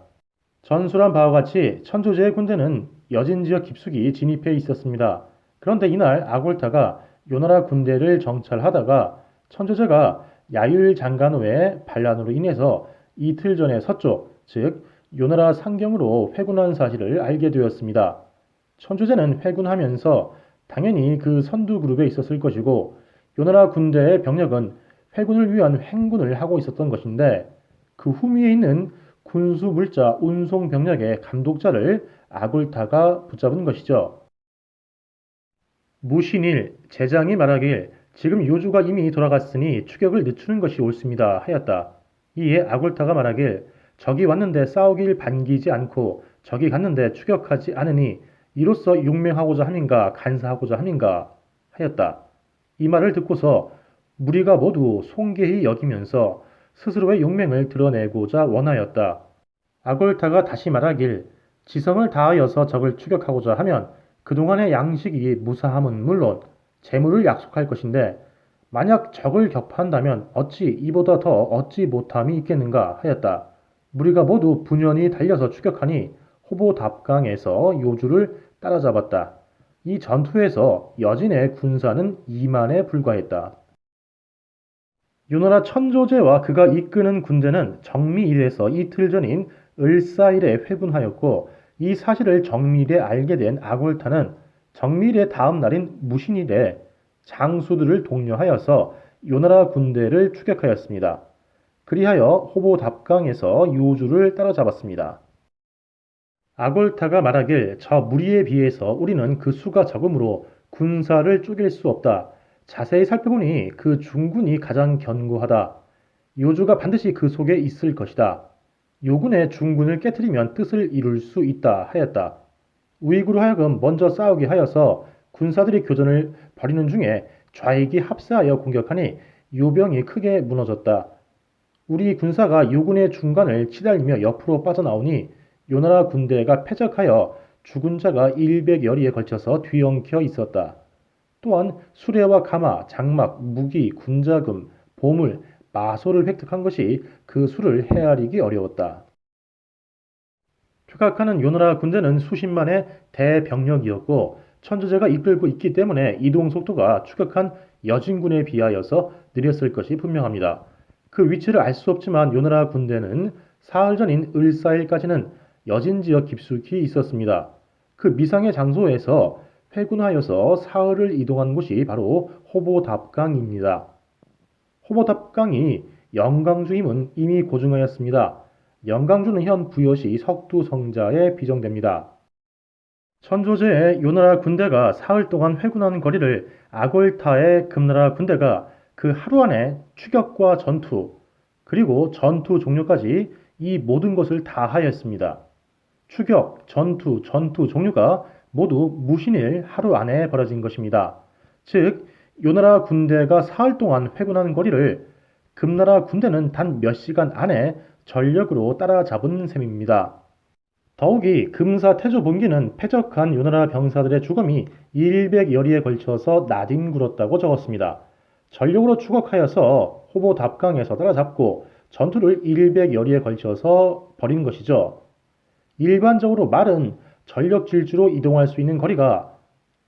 전술한 바와 같이 천조제의 군대는 여진 지역 깊숙이 진입해 있었습니다. 그런데 이날 아골타가 요나라 군대를 정찰하다가 천조제가 야율 장간호의 반란으로 인해서 이틀 전에 서쪽, 즉 요나라 상경으로 회군한 사실을 알게 되었습니다. 천조제는 회군하면서 당연히 그 선두 그룹에 있었을 것이고 요나라 군대의 병력은 회군을 위한 행군을 하고 있었던 것인데 그 후미에 있는 군수 물자 운송 병력의 감독자를 아골타가 붙잡은 것이죠. 무신일 제장이 말하길 지금 요주가 이미 돌아갔으니 추격을 늦추는 것이 옳습니다 하였다. 이에 아골타가 말하길 적이 왔는데 싸우길 반기지 않고 적이 갔는데 추격하지 않으니 이로써 용맹하고자 함인가 간사하고자 함인가 하였다. 이 말을 듣고서 무리가 모두 송계히 여기면서 스스로의 용맹을 드러내고자 원하였다. 아골타가 다시 말하길 지성을 다하여서 적을 추격하고자 하면 그동안의 양식이 무사함은 물론 재물을 약속할 것인데 만약 적을 격파한다면 어찌 이보다 더 얻지 못함이 있겠는가 하였다. 무리가 모두 분연히 달려서 추격하니 호보답강에서 요주를 따라잡았다. 이 전투에서 여진의 군사는 2만에 불과했다. 요나라 천조제와 그가 이끄는 군대는 정미일에서 이틀 전인 을사일에 회군하였고 이 사실을 정밀에 알게 된 아골타는 정밀의 다음 날인 무신일에 장수들을 독려하여서 요나라 군대를 추격하였습니다. 그리하여 호보답강에서 요주를 따라잡았습니다. 아골타가 말하길 저 무리에 비해서 우리는 그 수가 적으므로 군사를 쪼갤 수 없다. 자세히 살펴보니 그 중군이 가장 견고하다. 요주가 반드시 그 속에 있을 것이다. 요군의 중군을 깨뜨리면 뜻을 이룰 수 있다 하였다. 우익으로 하여금 먼저 싸우게 하여서 군사들이 교전을 벌이는 중에 좌익이 합세하여 공격하니 요병이 크게 무너졌다. 우리 군사가 요군의 중간을 치달리며 옆으로 빠져나오니 요나라 군대가 패적하여 죽은 자가 100여리에 걸쳐서 뒤엉켜 있었다. 또한 수레와 가마, 장막, 무기, 군자금, 보물, 마소를 획득한 것이 그 수를 헤아리기 어려웠다. 퇴각하는 요나라 군대는 수십만의 대병력이었고 천조제가 이끌고 있기 때문에 이동 속도가 추격한 여진군에 비하여서 느렸을 것이 분명합니다. 그 위치를 알 수 없지만 요나라 군대는 사흘 전인 을사일까지는 여진 지역 깊숙이 있었습니다. 그 미상의 장소에서 회군하여서 사흘을 이동한 곳이 바로 호보답강입니다. 호보답강이 영강주임은 이미 고증하였습니다. 영강주는 현 부여시 석두성자에 비정됩니다. 천조제의 요나라 군대가 사흘 동안 회군한 거리를 아골타의 금나라 군대가 그 하루 안에 추격과 전투, 그리고 전투 종료까지 이 모든 것을 다 하였습니다. 추격, 전투 종류가 모두 무신일 하루 안에 벌어진 것입니다. 즉, 요나라 군대가 사흘 동안 회군한 거리를 금나라 군대는 단 몇 시간 안에 전력으로 따라잡은 셈입니다. 더욱이 금사태조 본기는 패적한 요나라 병사들의 죽음이 100여리에 걸쳐서 나뒹굴었다고 적었습니다. 전력으로 추격하여서 호보답강에서 따라잡고 전투를 100여리에 걸쳐서 벌인 것이죠. 일반적으로 말은 전력 질주로 이동할 수 있는 거리가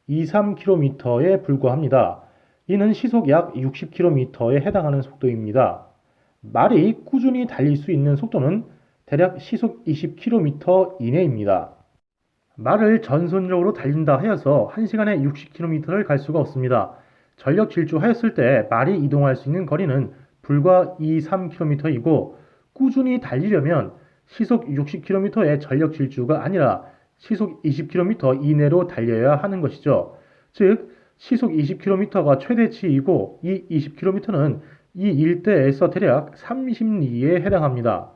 2-3km에 불과합니다. 이는 시속 약 60km에 해당하는 속도입니다. 말이 꾸준히 달릴 수 있는 속도는 대략 시속 20km 이내입니다. 말을 전선적으로 달린다 하여서 1시간에 60km를 갈 수가 없습니다. 전력 질주하였을 때 말이 이동할 수 있는 거리는 불과 2-3km이고 꾸준히 달리려면 시속 60km의 전력 질주가 아니라 시속 20km 이내로 달려야 하는 것이죠. 즉, 시속 20km가 최대치이고 이 20km는 이 일대에서 대략 30리에 해당합니다.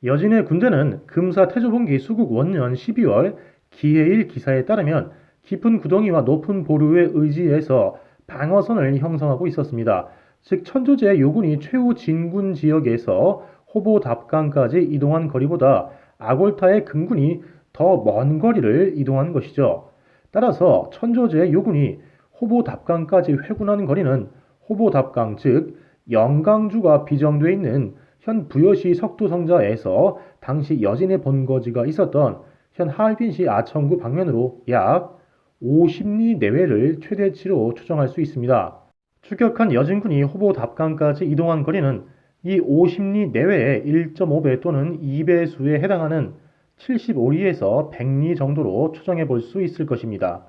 여진의 군대는 금사태조본기 수국 원년 12월 기해일 기사에 따르면 깊은 구덩이와 높은 보루에 의지해서 방어선을 형성하고 있었습니다. 즉 천조제의 요군이 최후 진군 지역에서 호보답강까지 이동한 거리보다 아골타의 금군이 더 먼 거리를 이동한 것이죠. 따라서 천조제의 요군이 호보답강까지 회군한 거리는 호보답강 즉 영강주가 비정되어 있는 현 부여시 석도성자에서 당시 여진의 본거지가 있었던 현 하얼빈시 아천구 방면으로 약 50리 내외를 최대치로 추정할 수 있습니다. 추격한 여진군이 호보답강까지 이동한 거리는 이 50리 내외의 1.5배 또는 2배수에 해당하는 75리에서 100리 정도로 추정해 볼 수 있을 것입니다.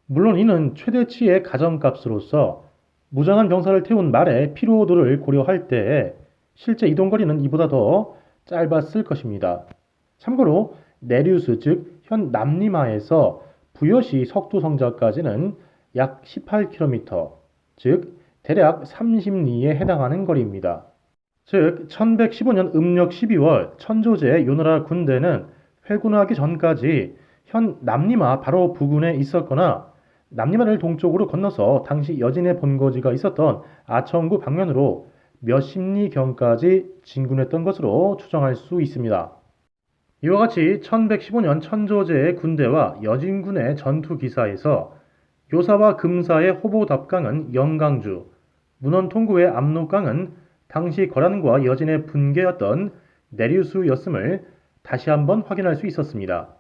물론 이는 최대치의 가정값으로서 무장한 병사를 태운 말의 피로도를 고려할 때에 실제 이동거리는 이보다 더 짧았을 것입니다. 참고로 네리우스 즉 현 남리마에서 부여시 석도성자까지는 약 18km, 즉 대략 30리에 해당하는 거리입니다. 즉 1115년 음력 12월 천조제의 요나라 군대는 회군하기 전까지 현 남리마 바로 부근에 있었거나 남리마를 동쪽으로 건너서 당시 여진의 본거지가 있었던 아천구 방면으로 몇십 리경까지 진군했던 것으로 추정할 수 있습니다. 이와 같이 1115년 천조제의 군대와 여진군의 전투기사에서 요사와 금사의 호보답강은 영강주, 문원통구의 압록강은 당시 거란과 여진의 분계였던 네리우스였음을 다시 한번 확인할 수 있었습니다.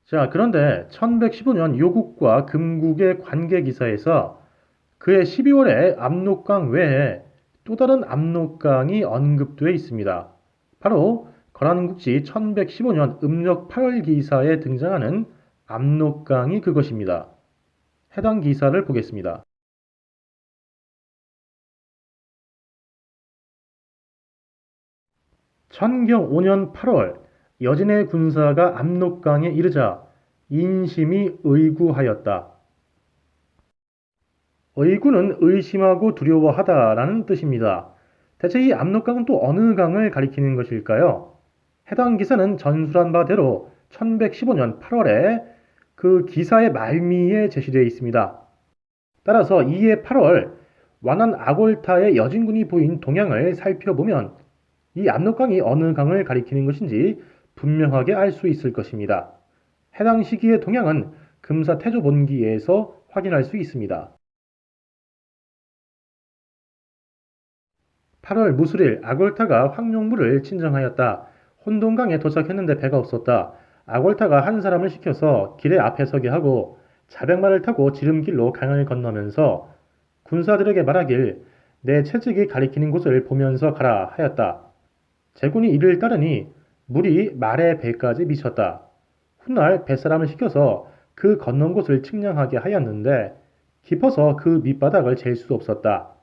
자, 그런데 1115년 요국과 금국의 관계기사에서 그해 12월에 압록강 외에 또 다른 압록강이 언급되어 있습니다. 바로 거란국지 1115년 음력 8월 기사에 등장하는 압록강이 그것입니다. 해당 기사를 보겠습니다. 천경 5년 8월 여진의 군사가 압록강에 이르자 인심이 의구하였다. 의구는 의심하고 두려워하다라는 뜻입니다. 대체 이 압록강은 또 어느 강을 가리키는 것일까요? 해당 기사는 전술한 바대로 1115년 8월에 그 기사의 말미에 제시되어 있습니다. 따라서 이해 8월 완한 아골타의 여진군이 보인 동향을 살펴보면 이 압록강이 어느 강을 가리키는 것인지 분명하게 알 수 있을 것입니다. 해당 시기의 동향은 금사태조본기에서 확인할 수 있습니다. 8월 무술일 아골타가 황룡무를 친정하였다. 혼동강에 도착했는데 배가 없었다. 아골타가 한 사람을 시켜서 길에 앞에 서게 하고 자백말을 타고 지름길로 강을 건너면서 군사들에게 말하길 내 채찍이 가리키는 곳을 보면서 가라 하였다. 제군이 이를 따르니 물이 말의 배까지 미쳤다. 훗날 뱃사람을 시켜서 그 건넌 곳을 측량하게 하였는데 깊어서 그 밑바닥을 잴 수 없었다.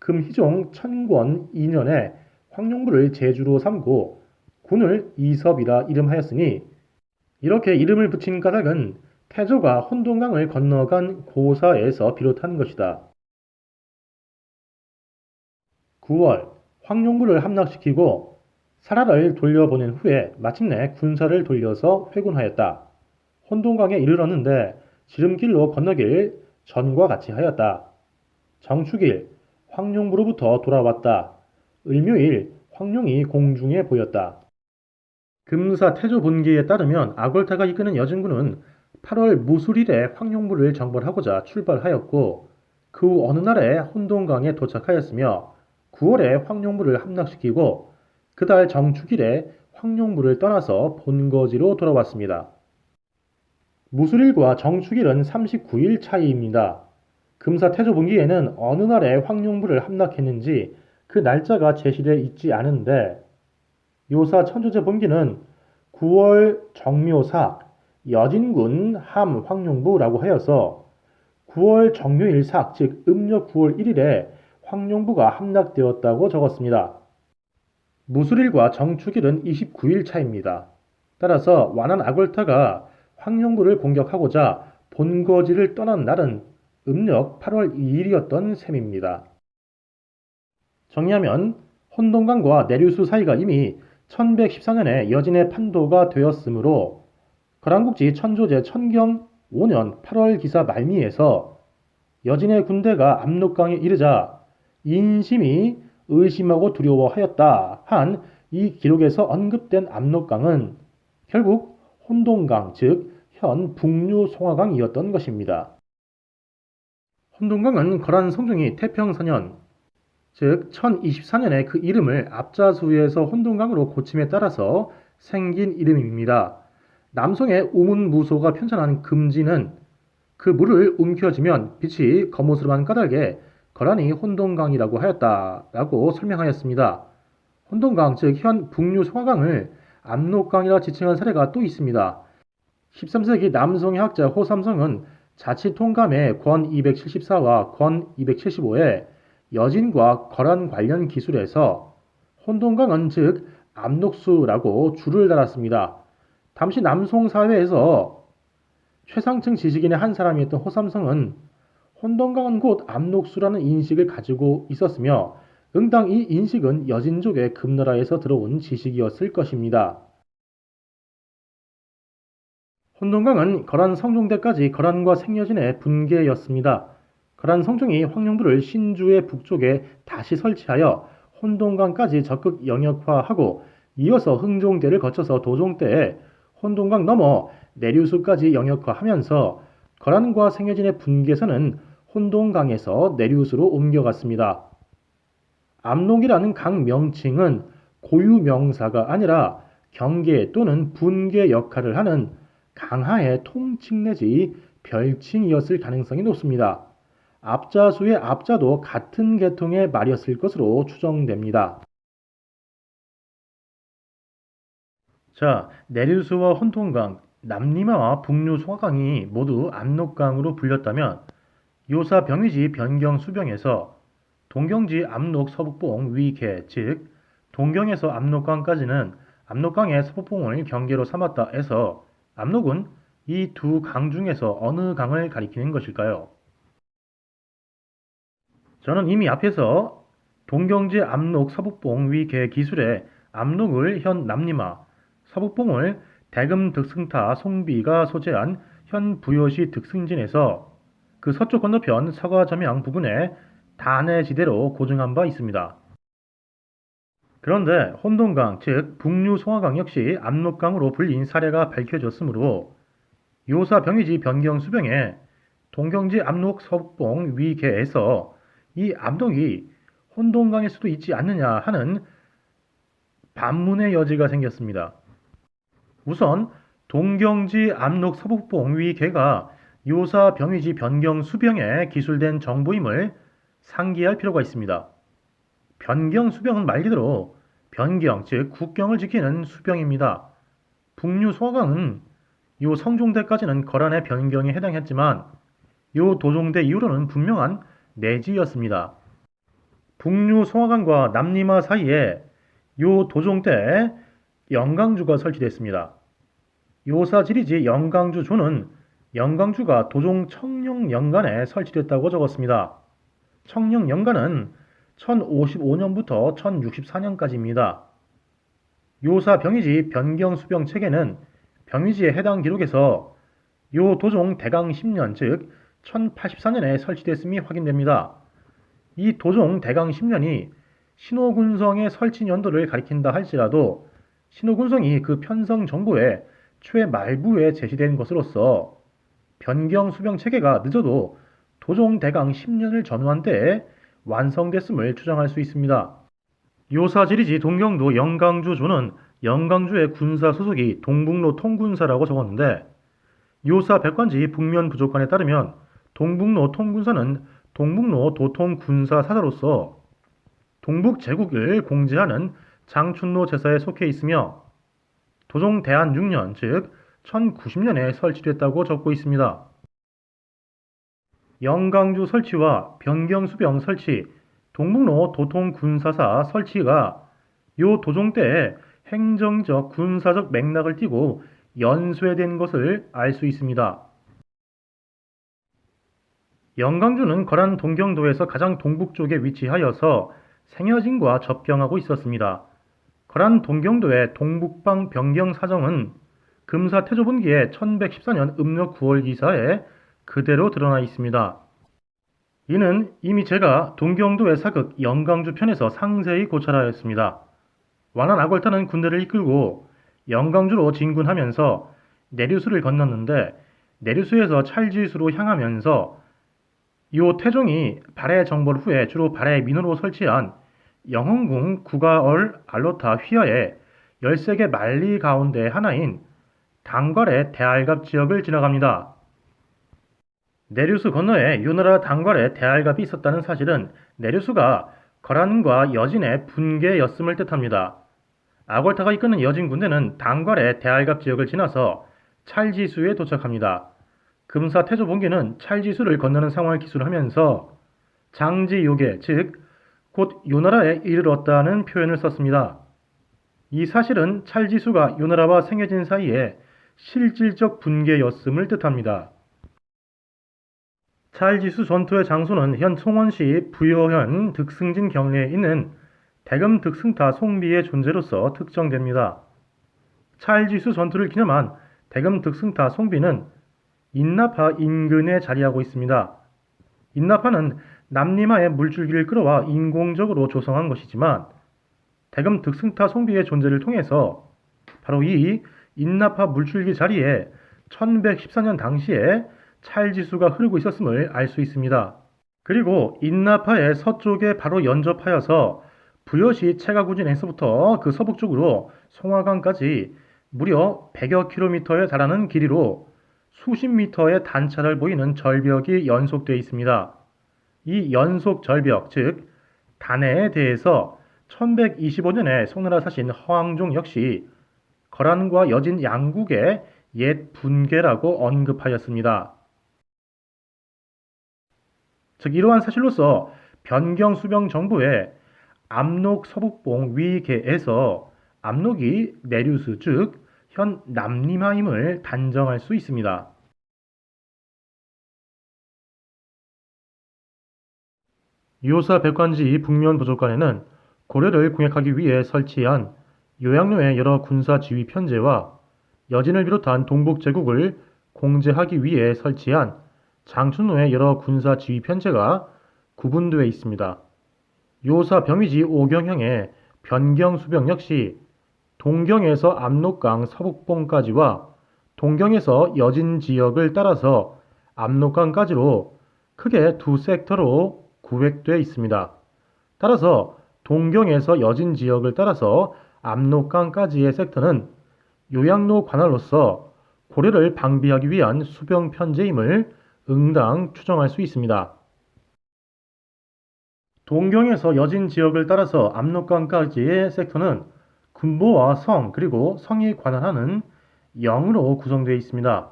금희종 천권 2년에 황룡부를 제주로 삼고 군을 이섭이라 이름하였으니 이렇게 이름을 붙인 까닭은 태조가 혼동강을 건너간 고사에서 비롯한 것이다. 9월 황룡부를 함락시키고 사라를 돌려보낸 후에 마침내 군사를 돌려서 회군하였다. 혼동강에 이르렀는데 지름길로 건너길 전과 같이 하였다. 정축일 황룡부로부터 돌아왔다. 을묘일 황룡이 공중에 보였다. 금사 태조 본기에 따르면 아골타가 이끄는 여진군은 8월 무술일에 황룡부를 정벌하고자 출발하였고 그 후 어느 날에 혼동강에 도착하였으며 9월에 황룡부를 함락시키고 그달 정축일에 황룡부를 떠나서 본거지로 돌아왔습니다. 무술일과 정축일은 39일 차이입니다. 금사 태조 본기에는 어느 날에 황룡부를 함락했는지 그 날짜가 제시되어 있지 않은데 요사 천조제 본기는 9월 정묘사 여진군 함 황룡부라고 하여서 9월 정묘일 삭, 즉 음력 9월 1일에 황룡부가 함락되었다고 적었습니다. 무술일과 정축일은 29일 차입니다. 따라서 완한 아골타가 황룡부를 공격하고자 본거지를 떠난 날은 음력 8월 2일이었던 셈입니다. 정리하면 혼동강과 내류수 사이가 이미 1114년에 여진의 판도가 되었으므로 거란국지 천조제 천경 5년 8월 기사 말미에서 여진의 군대가 압록강에 이르자 인심이 의심하고 두려워하였다 한 이 기록에서 언급된 압록강은 결국 혼동강 즉 현 북류 송화강이었던 것입니다. 혼동강은 거란 성종이 태평4년 즉 1024년에 그 이름을 앞자수에서 혼동강으로 고침에 따라서 생긴 이름입니다. 남성의 우문무소가 편찬한 금지는 그 물을 움켜쥐면 빛이 검은스름한 까닭에 거란이 혼동강이라고 하였다라고 설명하였습니다. 혼동강 즉 현 북류 송화강을 압록강이라 지칭한 사례가 또 있습니다. 13세기 남성의 학자 호삼성은 자치통감의 권 274와 권 275에 여진과 거란 관련 기술에서 혼동강은 즉 압록수라고 줄을 달았습니다. 당시 남송 사회에서 최상층 지식인의 한 사람이었던 호삼성은 혼동강은 곧 압록수라는 인식을 가지고 있었으며 응당 이 인식은 여진족의 금나라에서 들어온 지식이었을 것입니다. 혼동강은 거란 성종대까지 거란과 생여진의 분계였습니다. 거란 성종이 황룡부를 신주의 북쪽에 다시 설치하여 혼동강까지 적극 영역화하고 이어서 흥종대를 거쳐서 도종대에 혼동강 넘어 내류수까지 영역화하면서 거란과 생여진의 분계선은 혼동강에서 내류수로 옮겨갔습니다. 압록이라는 강 명칭은 고유명사가 아니라 경계 또는 분계 역할을 하는 강하의 통칭 내지 별칭이었을 가능성이 높습니다. 앞자수의 앞자도 같은 계통의 말이었을 것으로 추정됩니다. 자, 내류수와 혼동강, 남리마와 북류 송화강이 모두 압록강으로 불렸다면 요사 병위지 변경 수병에서 동경지 압록 서북봉 위계 즉 동경에서 압록강까지는 압록강의 서북봉을 경계로 삼았다 해서 압록은 이 두 강 중에서 어느 강을 가리키는 것일까요? 저는 이미 앞에서 동경지 압록 서북봉 위계 기술에 압록을 현 남리마, 서북봉을 대금 득승타 송비가 소재한 현 부여시 득승진에서 그 서쪽 건너편 서가점양 부근에 단해지대로 고증한 바 있습니다. 그런데 혼동강 즉 북류 송화강 역시 압록강으로 불린 사례가 밝혀졌으므로 요사 병위지 변경 수병에 동경지 압록 서북봉 위계에서 이 압록이 혼동강일 수도 있지 않느냐 하는 반문의 여지가 생겼습니다. 우선 동경지 압록 서북봉 위계가 요사 병위지 변경 수병에 기술된 정보임을 상기할 필요가 있습니다. 변경 수병은 말 그대로 변경 즉 국경을 지키는 수병입니다. 북류 송화강은 요 성종대까지는 거란의 변경에 해당했지만 요 도종대 이후로는 분명한 내지였습니다. 북류 송화강과 남리마 사이에 요 도종대에 영강주가 설치됐습니다. 요사 지리지 영강주 조는 영광주가 도종 청룡연간에 설치됐다고 적었습니다. 청룡연간은 1055년부터 1064년까지입니다. 요사 병위지 변경수병 체계는 병위지에 해당 기록에서 요 도종 대강 10년 즉 1084년에 설치됐음이 확인됩니다. 이 도종 대강 10년이 신호군성의 설치 연도를 가리킨다 할지라도 신호군성이 그 편성 정보의 최말부에 제시된 것으로서 변경 수병 체계가 늦어도 도종 대강 10년을 전후한 때에 완성됐음을 추정할 수 있습니다. 요사지리지 동경도 영광주조는 영광주의 군사 소속이 동북로 통군사라고 적었는데 요사 백관지 북면 부족관에 따르면 동북로 통군사는 동북로 도통 군사 사사로서 동북 제국을 공제하는 장춘로 제사에 속해 있으며 도종 대한 6년 즉 1090년에 설치됐다고 적고 있습니다. 영광주 설치와 변경수병 설치, 동북로 도통 군사사 설치가 요 도종 때에 행정적 군사적 맥락을 띠고 연쇄된 것을 알 수 있습니다. 영광주는 거란 동경도에서 가장 동북쪽에 위치하여서 생여진과 접경하고 있었습니다. 거란 동경도의 동북방 변경 사정은 금사 태조본기의 1114년 음력 9월 기사에 그대로 드러나 있습니다. 이는 이미 제가 동경도의 사극 영광주 편에서 상세히 고찰하였습니다. 완한 아골타는 군대를 이끌고 영광주로 진군하면서 내류수를 건넜는데 내류수에서 찰지수로 향하면서 요 태종이 발해 정벌 후에 주로 발해 민으로 설치한 영흥궁 구가얼 알로타 휘하의 13개 만리 가운데 하나인 단괄의 대알갑 지역을 지나갑니다. 내류수 건너에 요나라 단괄의 대알갑이 있었다는 사실은 내류수가 거란과 여진의 분계였음을 뜻합니다. 아골타가 이끄는 여진 군대는 단괄의 대알갑 지역을 지나서 찰지수에 도착합니다. 금사 태조 본계는 찰지수를 건너는 상황을 기술하면서 장지요계 즉 곧 요나라에 이르렀다는 표현을 썼습니다. 이 사실은 찰지수가 요나라와 생여진 사이에 실질적 분계였음을 뜻합니다. 찰지수 전투의 장소는 현 송원시 부여현 득승진 경내에 있는 대금 득승타 송비의 존재로서 특정됩니다. 찰지수 전투를 기념한 대금 득승타 송비는 인나파 인근에 자리하고 있습니다. 인나파는 남리마의 물줄기를 끌어와 인공적으로 조성한 것이지만 대금 득승타 송비의 존재를 통해서 바로 이 인나파 물줄기 자리에 1114년 당시에 찰지수가 흐르고 있었음을 알 수 있습니다. 그리고 인나파의 서쪽에 바로 연접하여서 부여시 채가구진에서부터 그 서북쪽으로 송화강까지 무려 100여 킬로미터에 달하는 길이로 수십 미터의 단차를 보이는 절벽이 연속되어 있습니다. 이 연속 절벽, 즉 단해에 대해서 1125년에 송나라 사신 허황종 역시 거란과 여진 양국의 옛 분계라고 언급하였습니다. 즉 이러한 사실로서 변경 수병 정부의 압록 서북봉 위계에서 압록이 내류수 즉 현 남림하임을 단정할 수 있습니다. 요사 백관지 북면 부족관에는 고려를 공략하기 위해 설치한 요양로의 여러 군사 지휘 편제와 여진을 비롯한 동북 제국을 공제하기 위해 설치한 장춘로의 여러 군사 지휘 편제가 구분되어 있습니다. 요사 병위지 오경향의 변경 수병 역시 동경에서 압록강 서북봉까지와 동경에서 여진 지역을 따라서 압록강까지로 크게 두 섹터로 구획되어 있습니다. 따라서 동경에서 여진 지역을 따라서 압록강까지의 섹터는 요양로 관할로서 고려를 방비하기 위한 수병 편제임을 응당 추정할 수 있습니다. 동경에서 여진 지역을 따라서 압록강까지의 섹터는 군보와 성 그리고 성이 관할하는 영으로 구성되어 있습니다.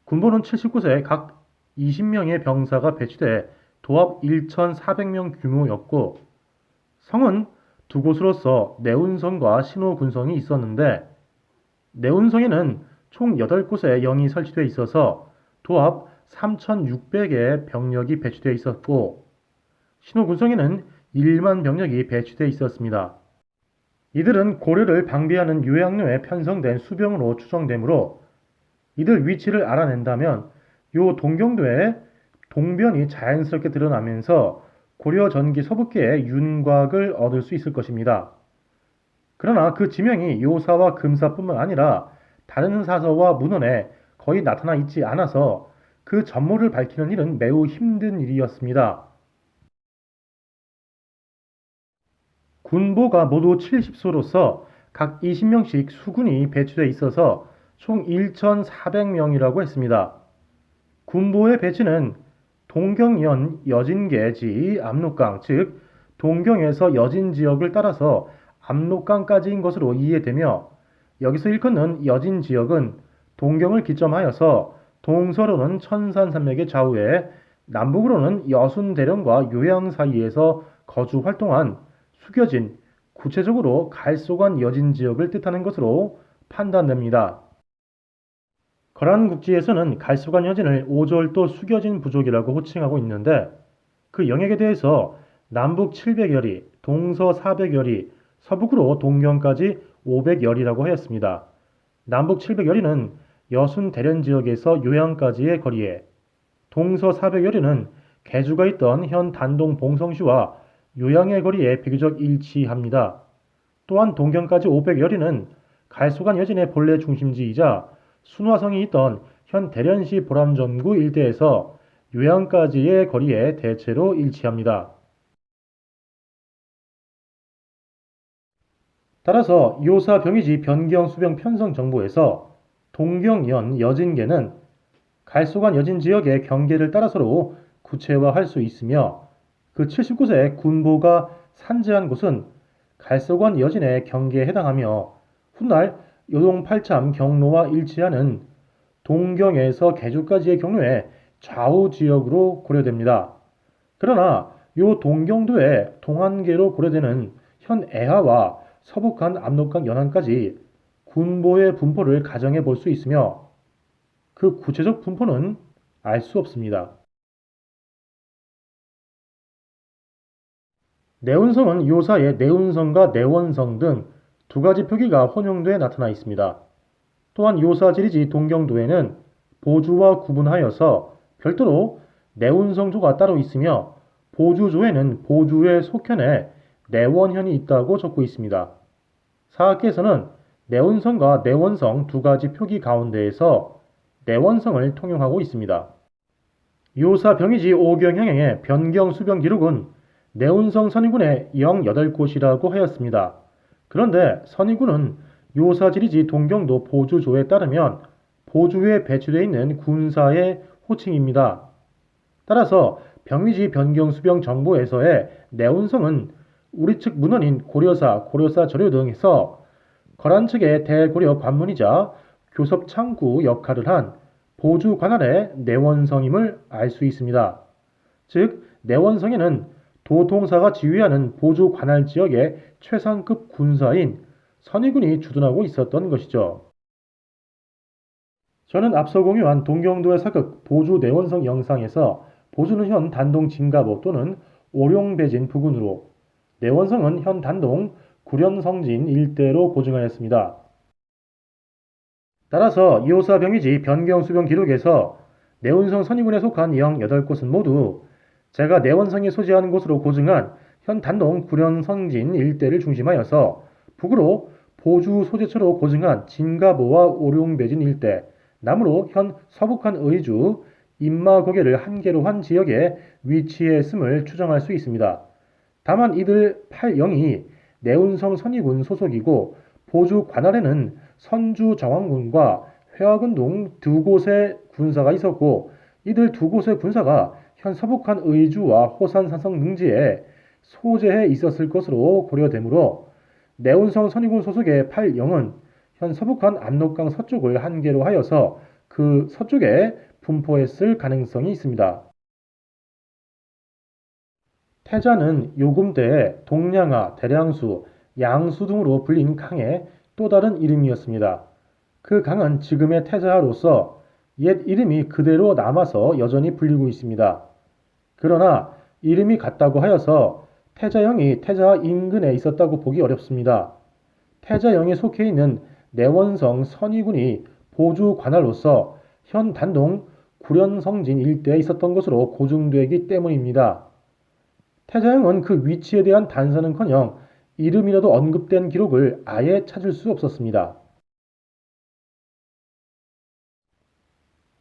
군보는 79세 각 20명의 병사가 배치돼 도합 1,400명 규모였고 성은 두 곳으로서 내운성과 신호군성이 있었는데 내운성에는 총 8곳의 영이 설치되어 있어서 도합 3,600의 병력이 배치되어 있었고 신호군성에는 1만 병력이 배치되어 있었습니다. 이들은 고려를 방비하는 요양로에 편성된 수병으로 추정되므로 이들 위치를 알아낸다면 요 동경도에 동변이 자연스럽게 드러나면서 고려 전기 서북계의 윤곽을 얻을 수 있을 것입니다. 그러나 그 지명이 요사와 금사뿐만 아니라 다른 사서와 문헌에 거의 나타나 있지 않아서 그 전모를 밝히는 일은 매우 힘든 일이었습니다. 군보가 모두 70소로서 각 20명씩 수군이 배치되어 있어서 총 1,400명이라고 했습니다. 군보의 배치는 동경연 여진계지 압록강 즉 동경에서 여진 지역을 따라서 압록강까지인 것으로 이해되며 여기서 일컫는 여진 지역은 동경을 기점하여서 동서로는 천산산맥의 좌우에 남북으로는 여순대령과 요양 사이에서 거주 활동한 숙여진, 구체적으로 갈소관 여진 지역을 뜻하는 것으로 판단됩니다. 거란국지에서는 갈소관 여진을 오절도 숙여진 부족이라고 호칭하고 있는데 그 영역에 대해서 남북 700여리, 동서 400여리, 서북으로 동경까지 500여리라고 하였습니다. 남북 700여리는 여순 대련 지역에서 요양까지의 거리에, 동서 400여리는 개주가 있던 현 단동 봉성시와 요양의 거리에 비교적 일치합니다. 또한 동경까지 500여리는 갈소관 여진의 본래 중심지이자 순화성이 있던 현 대련시 보람전구 일대에서 요양까지의 거리에 대체로 일치합니다. 따라서 요사 병이지 변경 수병 편성 정보에서 동경연 여진계는 갈소관 여진 지역의 경계를 따라서로 구체화할 수 있으며 그 79세의 군보가 산재한 곳은 갈소관 여진의 경계에 해당하며 훗날 요동 팔참 경로와 일치하는 동경에서 개주까지의 경로의 좌우 지역으로 고려됩니다. 그러나 요 동경도의 동안계로 고려되는 현 애하와 서북한 압록강 연안까지 군보의 분포를 가정해 볼 수 있으며 그 구체적 분포는 알 수 없습니다. 내운성은 요사의 내운성과 내원성 등 두 가지 표기가 혼용돼 나타나 있습니다. 또한 요사 지리지 동경도에는 보주와 구분하여서 별도로 내운성조가 따로 있으며 보주조에는 보주의 속현에 내원현이 있다고 적고 있습니다. 사학계에서는 내운성과 내원성 두 가지 표기 가운데에서 내원성을 통용하고 있습니다. 요사 병이지 오경향행의 변경 수병 기록은 내운성 선의군의 08곳이라고 하였습니다. 그런데 선의군은 요사 지리지 동경도 보주조에 따르면 보주에 배치되어 있는 군사의 호칭입니다. 따라서 병위지 변경 수병 정보에서의 내운성은 우리 측 문헌인 고려사, 고려사 저료 등에서 거란 측의 대고려 관문이자 교섭 창구 역할을 한 보주 관할의 내원성임을 알 수 있습니다. 즉 내원성에는 도통사가 지휘하는 보주 관할 지역의 최상급 군사인 선의군이 주둔하고 있었던 것이죠. 저는 앞서 공유한 동경도의 사극 보주 내원성 영상에서 보주는 현 단동 진가보 또는 오룡배진 부근으로 내원성은 현 단동 구련성진 일대로 고증하였습니다. 따라서 이호사 병이지 변경수병 기록에서 내운성 선의군에 속한 08곳은 모두 제가 내원성이 소재하는 곳으로 고증한 현 단동 구련성진 일대를 중심하여서 북으로 보주 소재처로 고증한 진가보와 오룡배진 일대, 남으로 현 서북한 의주, 임마고개를 한계로 한 지역에 위치했음을 추정할 수 있습니다. 다만 이들 8영이 내운성 선의군 소속이고 보주 관할에는 선주 정왕군과 회화군 등 두 곳의 군사가 있었고 이들 두 곳의 군사가 현 서북한 의주와 호산 산성 능지에 소재해 있었을 것으로 고려되므로 내운성 선의군 소속의 8영은 현 서북한 압록강 서쪽을 한계로 하여서 그 서쪽에 분포했을 가능성이 있습니다. 태자는 요금대에 동량하, 대량수, 양수 등으로 불린 강의 또 다른 이름이었습니다. 그 강은 지금의 태자로서 옛 이름이 그대로 남아서 여전히 불리고 있습니다. 그러나 이름이 같다고 하여서 태자형이 태자 인근에 있었다고 보기 어렵습니다. 태자형에 속해 있는 내원성 선의군이 보주 관할로서 현 단동 구련성진 일대에 있었던 것으로 고증되기 때문입니다. 태자형은 그 위치에 대한 단서는커녕 이름이라도 언급된 기록을 아예 찾을 수 없었습니다.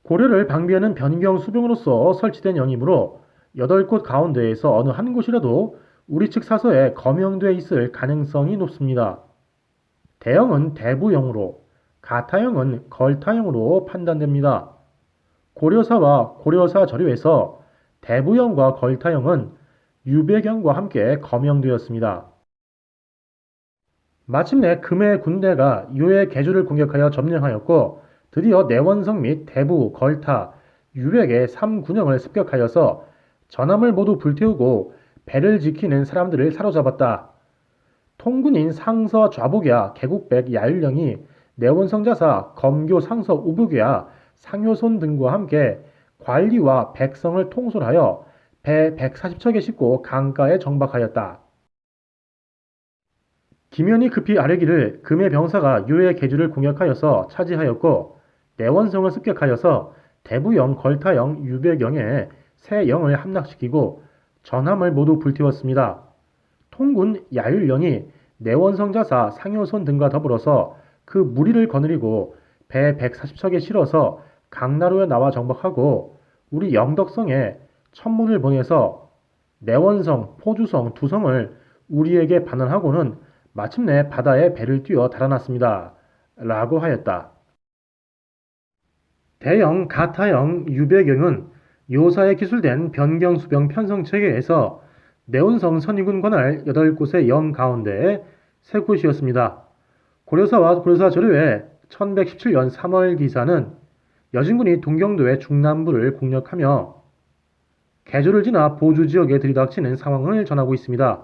고려를 방비하는 변경 수병으로서 설치된 영이므로 8곳 가운데에서 어느 한 곳이라도 우리 측 사서에 거명되어 있을 가능성이 높습니다. 대형은 대부형으로, 가타형은 걸타형으로 판단됩니다. 고려사와 고려사 저료에서 대부형과 걸타형은 유배경과 함께 거명되었습니다. 마침내 금의 군대가 요의 개주를 공격하여 점령하였고 드디어 내원성 및 대부, 걸타, 유백의 3군영을 습격하여서 전함을 모두 불태우고 배를 지키는 사람들을 사로잡았다. 통군인 상서 좌복야 개국백 야율령이 내원성자사 검교 상서 우북야 상효손 등과 함께 관리와 백성을 통솔하여 배 140척에 싣고 강가에 정박하였다. 김연이 급히 아뢰기를 금의 병사가 유의 계주를 공격하여서 차지하였고 내원성을 습격하여서 대부영, 걸타영, 유백영에 세 영을 함락시키고 전함을 모두 불태웠습니다. 통군 야율령이 내원성자사 상효손 등과 더불어서 그 무리를 거느리고 배 140척에 실어서 강나루에 나와 정박하고 우리 영덕성에 천문을 보내서 내원성, 포주성 두 성을 우리에게 반환하고는 마침내 바다에 배를 띄워 달아났습니다. 라고 하였다. 대영, 가타영, 유배경은 요사에 기술된 변경수병 편성체계에서 내원성 선의군 관할 8곳의 영 가운데 3곳이었습니다. 고려사와 고려사 저료의 1117년 3월 기사는 여진군이 동경도의 중남부를 공략하며 개조를 지나 보주지역에 들이닥치는 상황을 전하고 있습니다.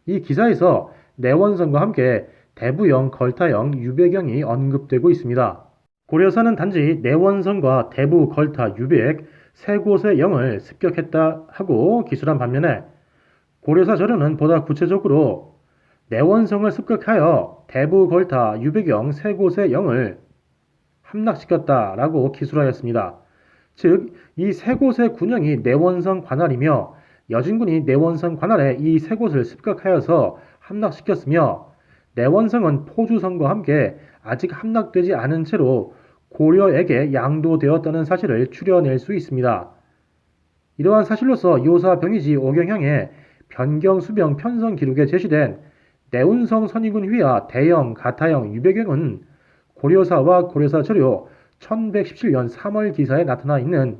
이 기사에서 내원성과 함께 대부영, 걸타영, 유배경이 언급되고 있습니다. 고려사는 단지 내원성과 대부, 걸타, 유백 세 곳의 영을 습격했다 하고 기술한 반면에 고려사 저료는 보다 구체적으로 내원성을 습격하여 대부, 걸타, 유배경 세 곳의 영을 함락시켰다라고 기술하였습니다. 즉, 이 세 곳의 군영이 내원성 관할이며 여진군이 내원성 관할에 이 세 곳을 습격하여서 함락시켰으며 내원성은 포주성과 함께 아직 함락되지 않은 채로 고려에게 양도되었다는 사실을 추려낼 수 있습니다. 이러한 사실로서 요사 병이지 오경향의 변경수병 편성 기록에 제시된 내운성 선의군 휘하 대영, 가타영, 유배경은 고려사와 고려사 저료 1117년 3월 기사에 나타나 있는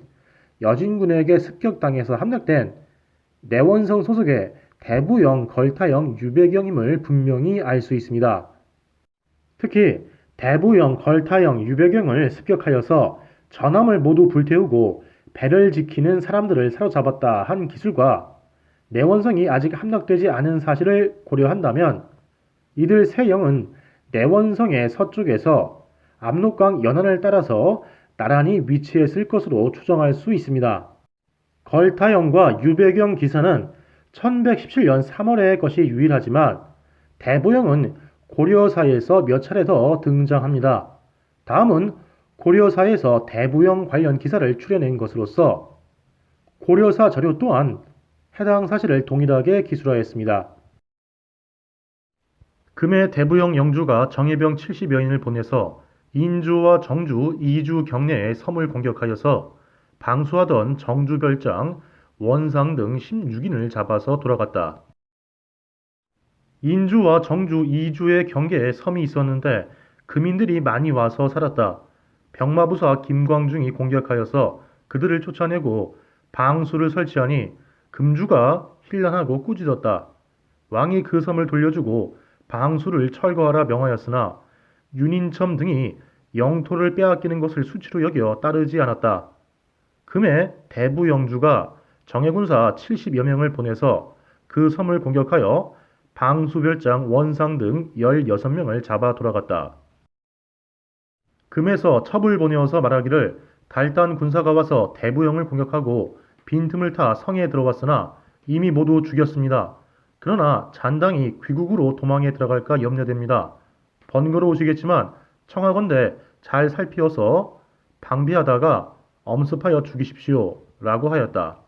여진군에게 습격당해서 함락된 내원성 소속의 대부영, 걸타영, 유배경임을 분명히 알 수 있습니다. 특히 대부영, 걸타영, 유배경을 습격하여서 전함을 모두 불태우고 배를 지키는 사람들을 사로잡았다 한 기술과 내원성이 아직 함락되지 않은 사실을 고려한다면 이들 세 영은 내원성의 서쪽에서 압록강 연안을 따라서 나란히 위치했을 것으로 추정할 수 있습니다. 걸타영과 유배경 기사는 1117년 3월의 것이 유일하지만 대부영은 고려사에서 몇 차례 더 등장합니다. 다음은 고려사에서 대부영 관련 기사를 추려낸 것으로서 고려사 자료 또한 해당 사실을 동일하게 기술하였습니다. 금의 대부영 영주가 정예병 70여인을 보내서 인주와 정주, 이주 경내의 섬을 공격하여서 방수하던 정주별장, 원상 등 16인을 잡아서 돌아갔다. 인주와 정주, 이주의 경계에 섬이 있었는데 금인들이 많이 와서 살았다. 병마부사 김광중이 공격하여서 그들을 쫓아내고 방수를 설치하니 금주가 hir난하고 꾸짖었다. 왕이 그 섬을 돌려주고 방수를 철거하라 명하였으나 윤인첨 등이 영토를 빼앗기는 것을 수치로 여겨 따르지 않았다. 금의 대부영주가 정예군사 70여 명을 보내서 그 섬을 공격하여 방수별장, 원상 등 16명을 잡아 돌아갔다. 금에서 첩을 보내어서 말하기를 달단 군사가 와서 대부영을 공격하고 빈틈을 타 성에 들어왔으나 이미 모두 죽였습니다. 그러나 잔당이 귀국으로 도망에 들어갈까 염려됩니다. 번거로우시겠지만 청하건대 잘 살피어서 방비하다가 엄습하여 죽이십시오. 라고 하였다.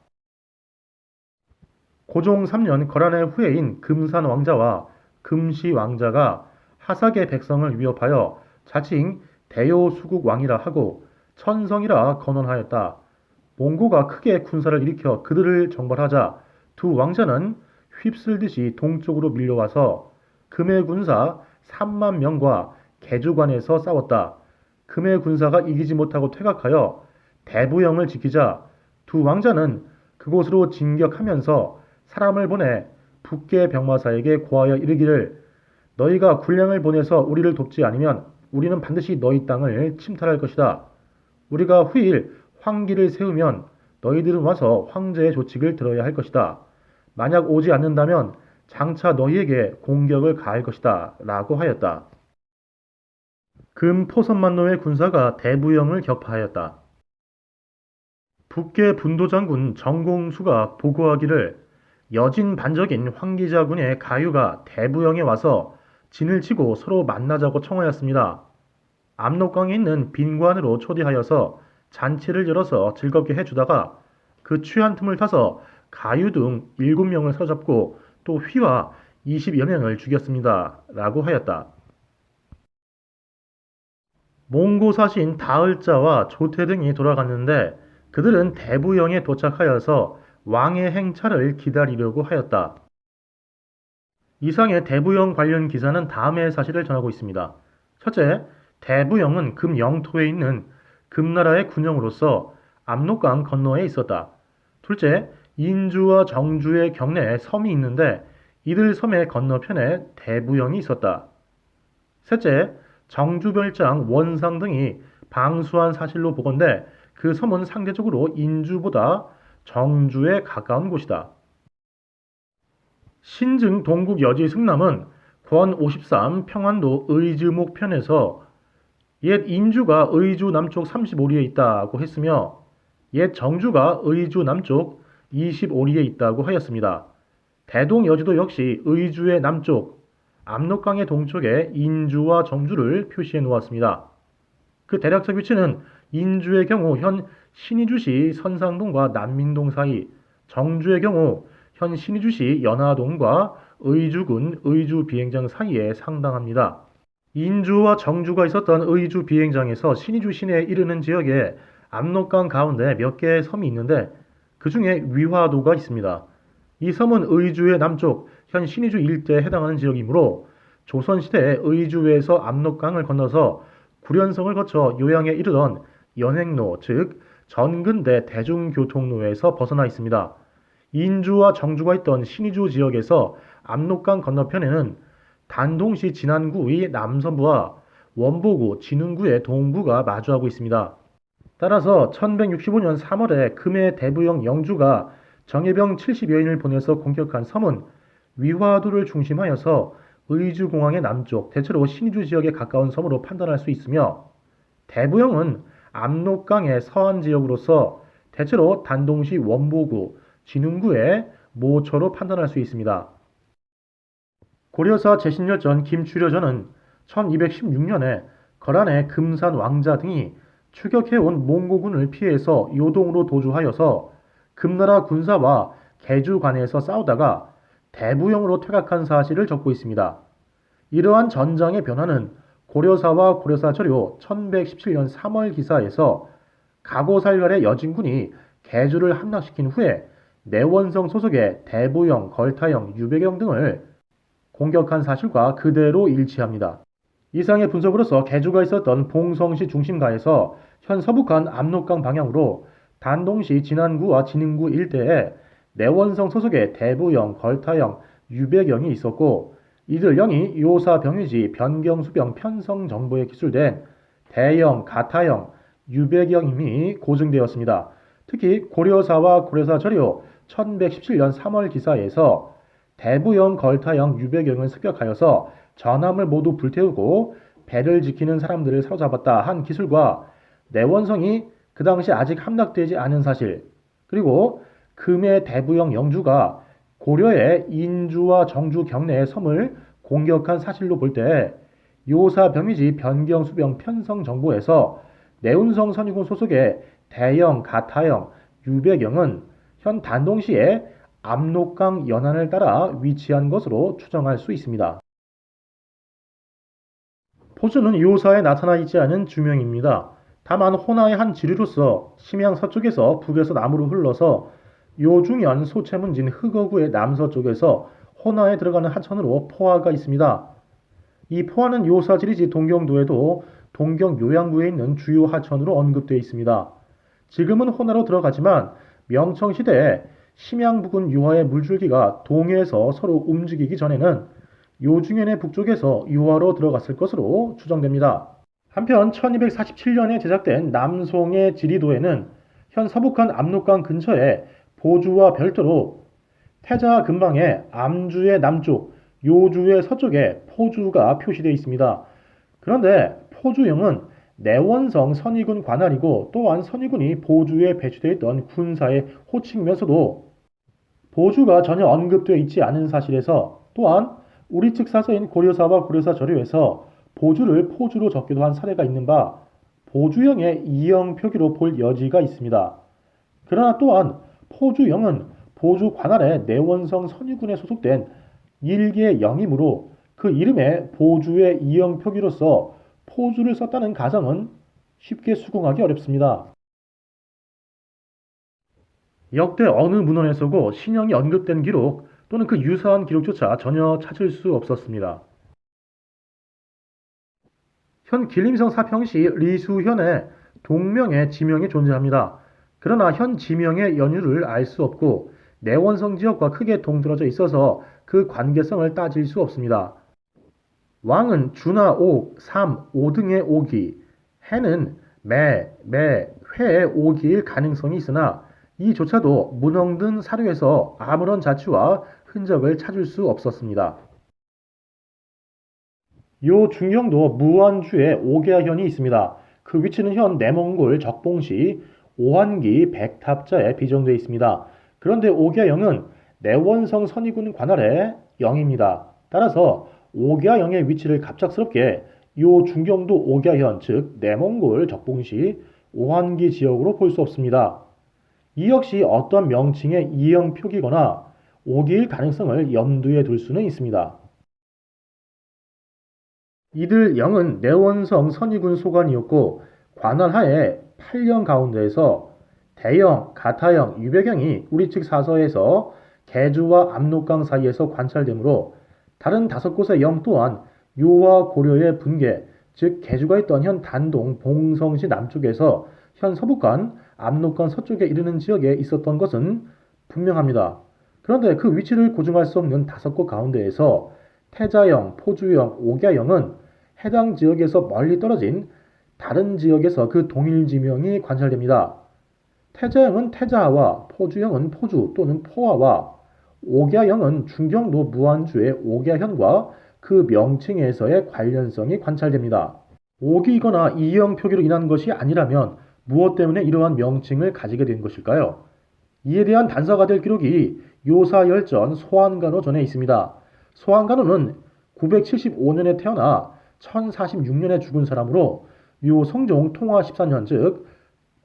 고종 3년 거란의 후예인 금산 왕자와 금시 왕자가 하삭의 백성을 위협하여 자칭 대요수국 왕이라 하고 천성이라 건언하였다. 몽고가 크게 군사를 일으켜 그들을 정벌하자 두 왕자는 휩쓸듯이 동쪽으로 밀려와서 금의 군사 3만 명과 개주관에서 싸웠다. 금의 군사가 이기지 못하고 퇴각하여 대부영을 지키자 두 왕자는 그곳으로 진격하면서 사람을 보내 북계 병마사에게 고하여 이르기를 너희가 군량을 보내서 우리를 돕지 않으면 우리는 반드시 너희 땅을 침탈할 것이다. 우리가 후일 황기를 세우면 너희들은 와서 황제의 조칙을 들어야 할 것이다. 만약 오지 않는다면 장차 너희에게 공격을 가할 것이다. 라고 하였다. 금포선만노의 군사가 대부영을 격파하였다. 북계 분도장군 정공수가 보고하기를 여진 반적인 황기자군의 가유가 대부영에 와서 진을 치고 서로 만나자고 청하였습니다. 압록강에 있는 빈관으로 초대하여서 잔치를 열어서 즐겁게 해주다가 그 취한 틈을 타서 가유 등 7명을 사로잡고 또 휘와 20여 명을 죽였습니다. 라고 하였다. 몽고 사신 다을자와 조태 등이 돌아갔는데 그들은 대부영에 도착하여서 왕의 행차를 기다리려고 하였다. 이상의 대부영 관련 기사는 다음의 사실을 전하고 있습니다. 첫째, 대부영은 금 영토에 있는 금나라의 군영으로서 압록강 건너에 있었다. 둘째, 인주와 정주의 경내에 섬이 있는데 이들 섬의 건너편에 대부영이 있었다. 셋째, 정주별장, 원상 등이 방수한 사실로 보건대 그 섬은 상대적으로 인주보다 정주에 가까운 곳이다. 신증 동국 여지 승남은 권 53 평안도 의주목 편에서 옛 인주가 의주 남쪽 35리에 있다고 했으며 옛 정주가 의주 남쪽 25리에 있다고 하였습니다. 대동 여지도 역시 의주의 남쪽, 압록강의 동쪽에 인주와 정주를 표시해 놓았습니다. 그 대략적 위치는 인주의 경우 현 신의주시 선상동과 난민동 사이, 정주의 경우 현 신의주시 연화동과 의주군 의주 비행장 사이에 상당합니다. 인주와 정주가 있었던 의주 비행장에서 신의주 시내에 이르는 지역에 압록강 가운데 몇 개의 섬이 있는데 그 중에 위화도가 있습니다. 이 섬은 의주의 남쪽, 현 신의주 일대에 해당하는 지역이므로 조선시대에 의주에서 압록강을 건너서 구련성을 거쳐 요양에 이르던 연행로, 즉 전근대 대중교통로에서 벗어나 있습니다. 인주와 정주가 있던 신의주 지역에서 압록강 건너편에는 단동시 진안구의 남서부와 원보구 진흥구의 동부가 마주하고 있습니다. 따라서 1165년 3월에 금의 대부영 영주가 정예병 70여인을 보내서 공격한 섬은 위화도를 중심하여서 의주공항의 남쪽, 대체로 신의주 지역에 가까운 섬으로 판단할 수 있으며 대부영은 압록강의 서안 지역으로서 대체로 단동시 원보구, 진흥구의 모처로 판단할 수 있습니다. 고려사 제신열전 김추려전은 1216년에 거란의 금산 왕자 등이 추격해온 몽고군을 피해서 요동으로 도주하여서 금나라 군사와 개주관에서 싸우다가 대부영으로 퇴각한 사실을 적고 있습니다. 이러한 전장의 변화는 고려사와 고려사저료 1117년 3월 기사에서 가고살갈의 여진군이 개주를 함락시킨 후에 내원성 소속의 대부영, 걸타영, 유배경 등을 공격한 사실과 그대로 일치합니다. 이상의 분석으로서 개주가 있었던 봉성시 중심가에서 현 서북한 압록강 방향으로 단동시 진안구와 진흥구 일대에 내원성 소속의 대부영, 걸타영, 유배경이 있었고 이들 영이 요사 병유지 변경수병 편성 정보에 기술된 대영, 가타영, 유배경임이 고증되었습니다. 특히 고려사와 고려사 저료 1117년 3월 기사에서 대부영, 걸타영, 유배경을 습격하여서 전함을 모두 불태우고 배를 지키는 사람들을 사로잡았다 한 기술과 내원성이 그 당시 아직 함락되지 않은 사실, 그리고 금의 대부형 영주가 고려의 인주와 정주 경내의 섬을 공격한 사실로 볼 때 요사 병이지 변경수병 편성정보에서 내운성 선유군 소속의 대영, 가타영, 유배경은 현 단동시의 압록강 연안을 따라 위치한 것으로 추정할 수 있습니다. 포주는 요사에 나타나 있지 않은 주명입니다. 다만 호나의 한 지류로서 심양 서쪽에서 북에서 남으로 흘러서 요중현 소채문진 흑어구의 남서쪽에서 호나에 들어가는 하천으로 포화가 있습니다. 이 포화는 요사 지리지 동경도에도 동경 요양구에 있는 주요 하천으로 언급되어 있습니다. 지금은 호나로 들어가지만 명청시대에 심양 부근 유화의 물줄기가 동해에서 서로 움직이기 전에는 요중현의 북쪽에서 유화로 들어갔을 것으로 추정됩니다. 한편 1247년에 제작된 남송의 지리도에는 현 서북한 압록강 근처에 보주와 별도로 태자 근방의 암주의 남쪽, 요주의 서쪽에 포주가 표시되어 있습니다. 그런데 포주영은 내원성 선의군 관할이고 또한 선의군이 보주에 배치되어 있던 군사의 호칭이면서도 보주가 전혀 언급되어 있지 않은 사실에서 또한 우리 측 사서인 고려사와 고려사 저료에서 보주를 포주로 적기도 한 사례가 있는 바 보주영의 이영 표기로 볼 여지가 있습니다. 그러나 또한 포주영은 보주 관할의 내원성 선유군에 소속된 일개 영이므로 그 이름에 보주의 이영 표기로서 포주를 썼다는 가정은 쉽게 수긍하기 어렵습니다. 역대 어느 문헌에서고 신형이 언급된 기록 또는 그 유사한 기록조차 전혀 찾을 수 없었습니다. 현 길림성 사평시 리수현에 동명의 지명이 존재합니다. 그러나 현 지명의 연유를 알 수 없고 내원성 지역과 크게 동떨어져 있어서 그 관계성을 따질 수 없습니다. 왕은 주나 옥, 삼, 오 등의 옥이, 해는 매, 회의 옥일 가능성이 있으나 이조차도 문헌 등 사료에서 아무런 자취와 흔적을 찾을 수 없었습니다. 요 중경도 무안주에 오계현이 있습니다. 그 위치는 현 내몽골 적봉시 오한기 백탑자에 비정되어 있습니다. 그런데 오계영은 내원성 선의군 관할의 영입니다. 따라서 오계영의 위치를 갑작스럽게 요 중경도 오계현 즉 내몽골 적봉시 오한기 지역으로 볼 수 없습니다. 이 역시 어떤 명칭의 이형 표기거나 오기일 가능성을 염두에 둘 수는 있습니다. 이들 영은 내원성 선의군 소관이었고 관할하에 8년 가운데에서 대영, 가타영, 유배경이 우리 측 사서에서 개주와 압록강 사이에서 관찰되므로 다른 5곳의 영 또한 요와 고려의 분계, 즉 개주가 있던 현 단동 봉성시 남쪽에서 현 서북간 압록강 서쪽에 이르는 지역에 있었던 것은 분명합니다. 그런데 그 위치를 고증할 수 없는 5곳 가운데에서 태자영, 포주영, 옥야영은 해당 지역에서 멀리 떨어진 다른 지역에서 그 동일 지명이 관찰됩니다. 태자영은 태자와 포주영은 포주 또는 포화와 옥야영은 중경도 무안주의 옥야현과 그 명칭에서의 관련성이 관찰됩니다. 옥이거나 이형 표기로 인한 것이 아니라면 무엇 때문에 이러한 명칭을 가지게 된 것일까요? 이에 대한 단서가 될 기록이 요사열전 소환간호 전에 있습니다. 소환간호는 975년에 태어나 1046년에 죽은 사람으로 요 성종 통화 14년 즉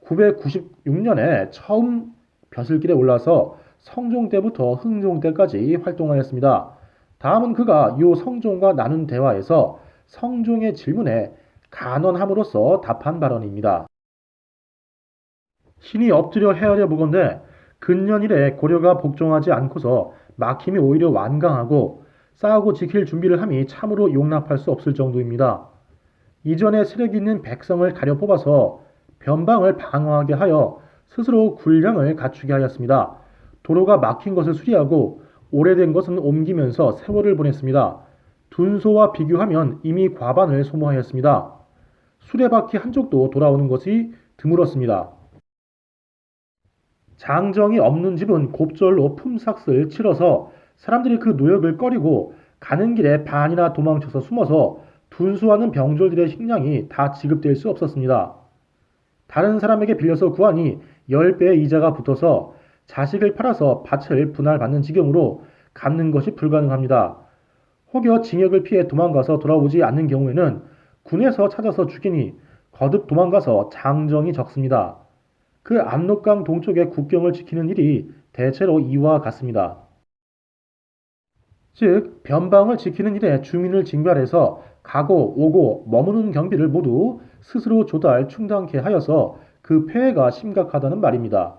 996년에 처음 벼슬길에 올라서 성종 때부터 흥종 때까지 활동하였습니다. 다음은 그가 요 성종과 나눈 대화에서 성종의 질문에 간언함으로써 답한 발언입니다. 신이 엎드려 헤아려 보건대 근년 이래 고려가 복종하지 않고서 막힘이 오히려 완강하고 싸우고 지킬 준비를 함이 참으로 용납할 수 없을 정도입니다. 이전에 세력이 있는 백성을 가려 뽑아서 변방을 방어하게 하여 스스로 군량을 갖추게 하였습니다. 도로가 막힌 것을 수리하고 오래된 것은 옮기면서 세월을 보냈습니다. 둔소와 비교하면 이미 과반을 소모하였습니다. 수레바퀴 한쪽도 돌아오는 것이 드물었습니다. 장정이 없는 집은 곱절로 품삯을 치러서 사람들이 그 노역을 꺼리고 가는 길에 반이나 도망쳐서 숨어서 둔수하는 병졸들의 식량이 다 지급될 수 없었습니다. 다른 사람에게 빌려서 구하니 10배의 이자가 붙어서 자식을 팔아서 밭을 분할받는 지경으로 갚는 것이 불가능합니다. 혹여 징역을 피해 도망가서 돌아오지 않는 경우에는 군에서 찾아서 죽이니 거듭 도망가서 장정이 적습니다. 그 압록강 동쪽의 국경을 지키는 일이 대체로 이와 같습니다. 즉, 변방을 지키는 일에 주민을 징발해서 가고 오고 머무는 경비를 모두 스스로 조달 충당케 하여서 그 폐해가 심각하다는 말입니다.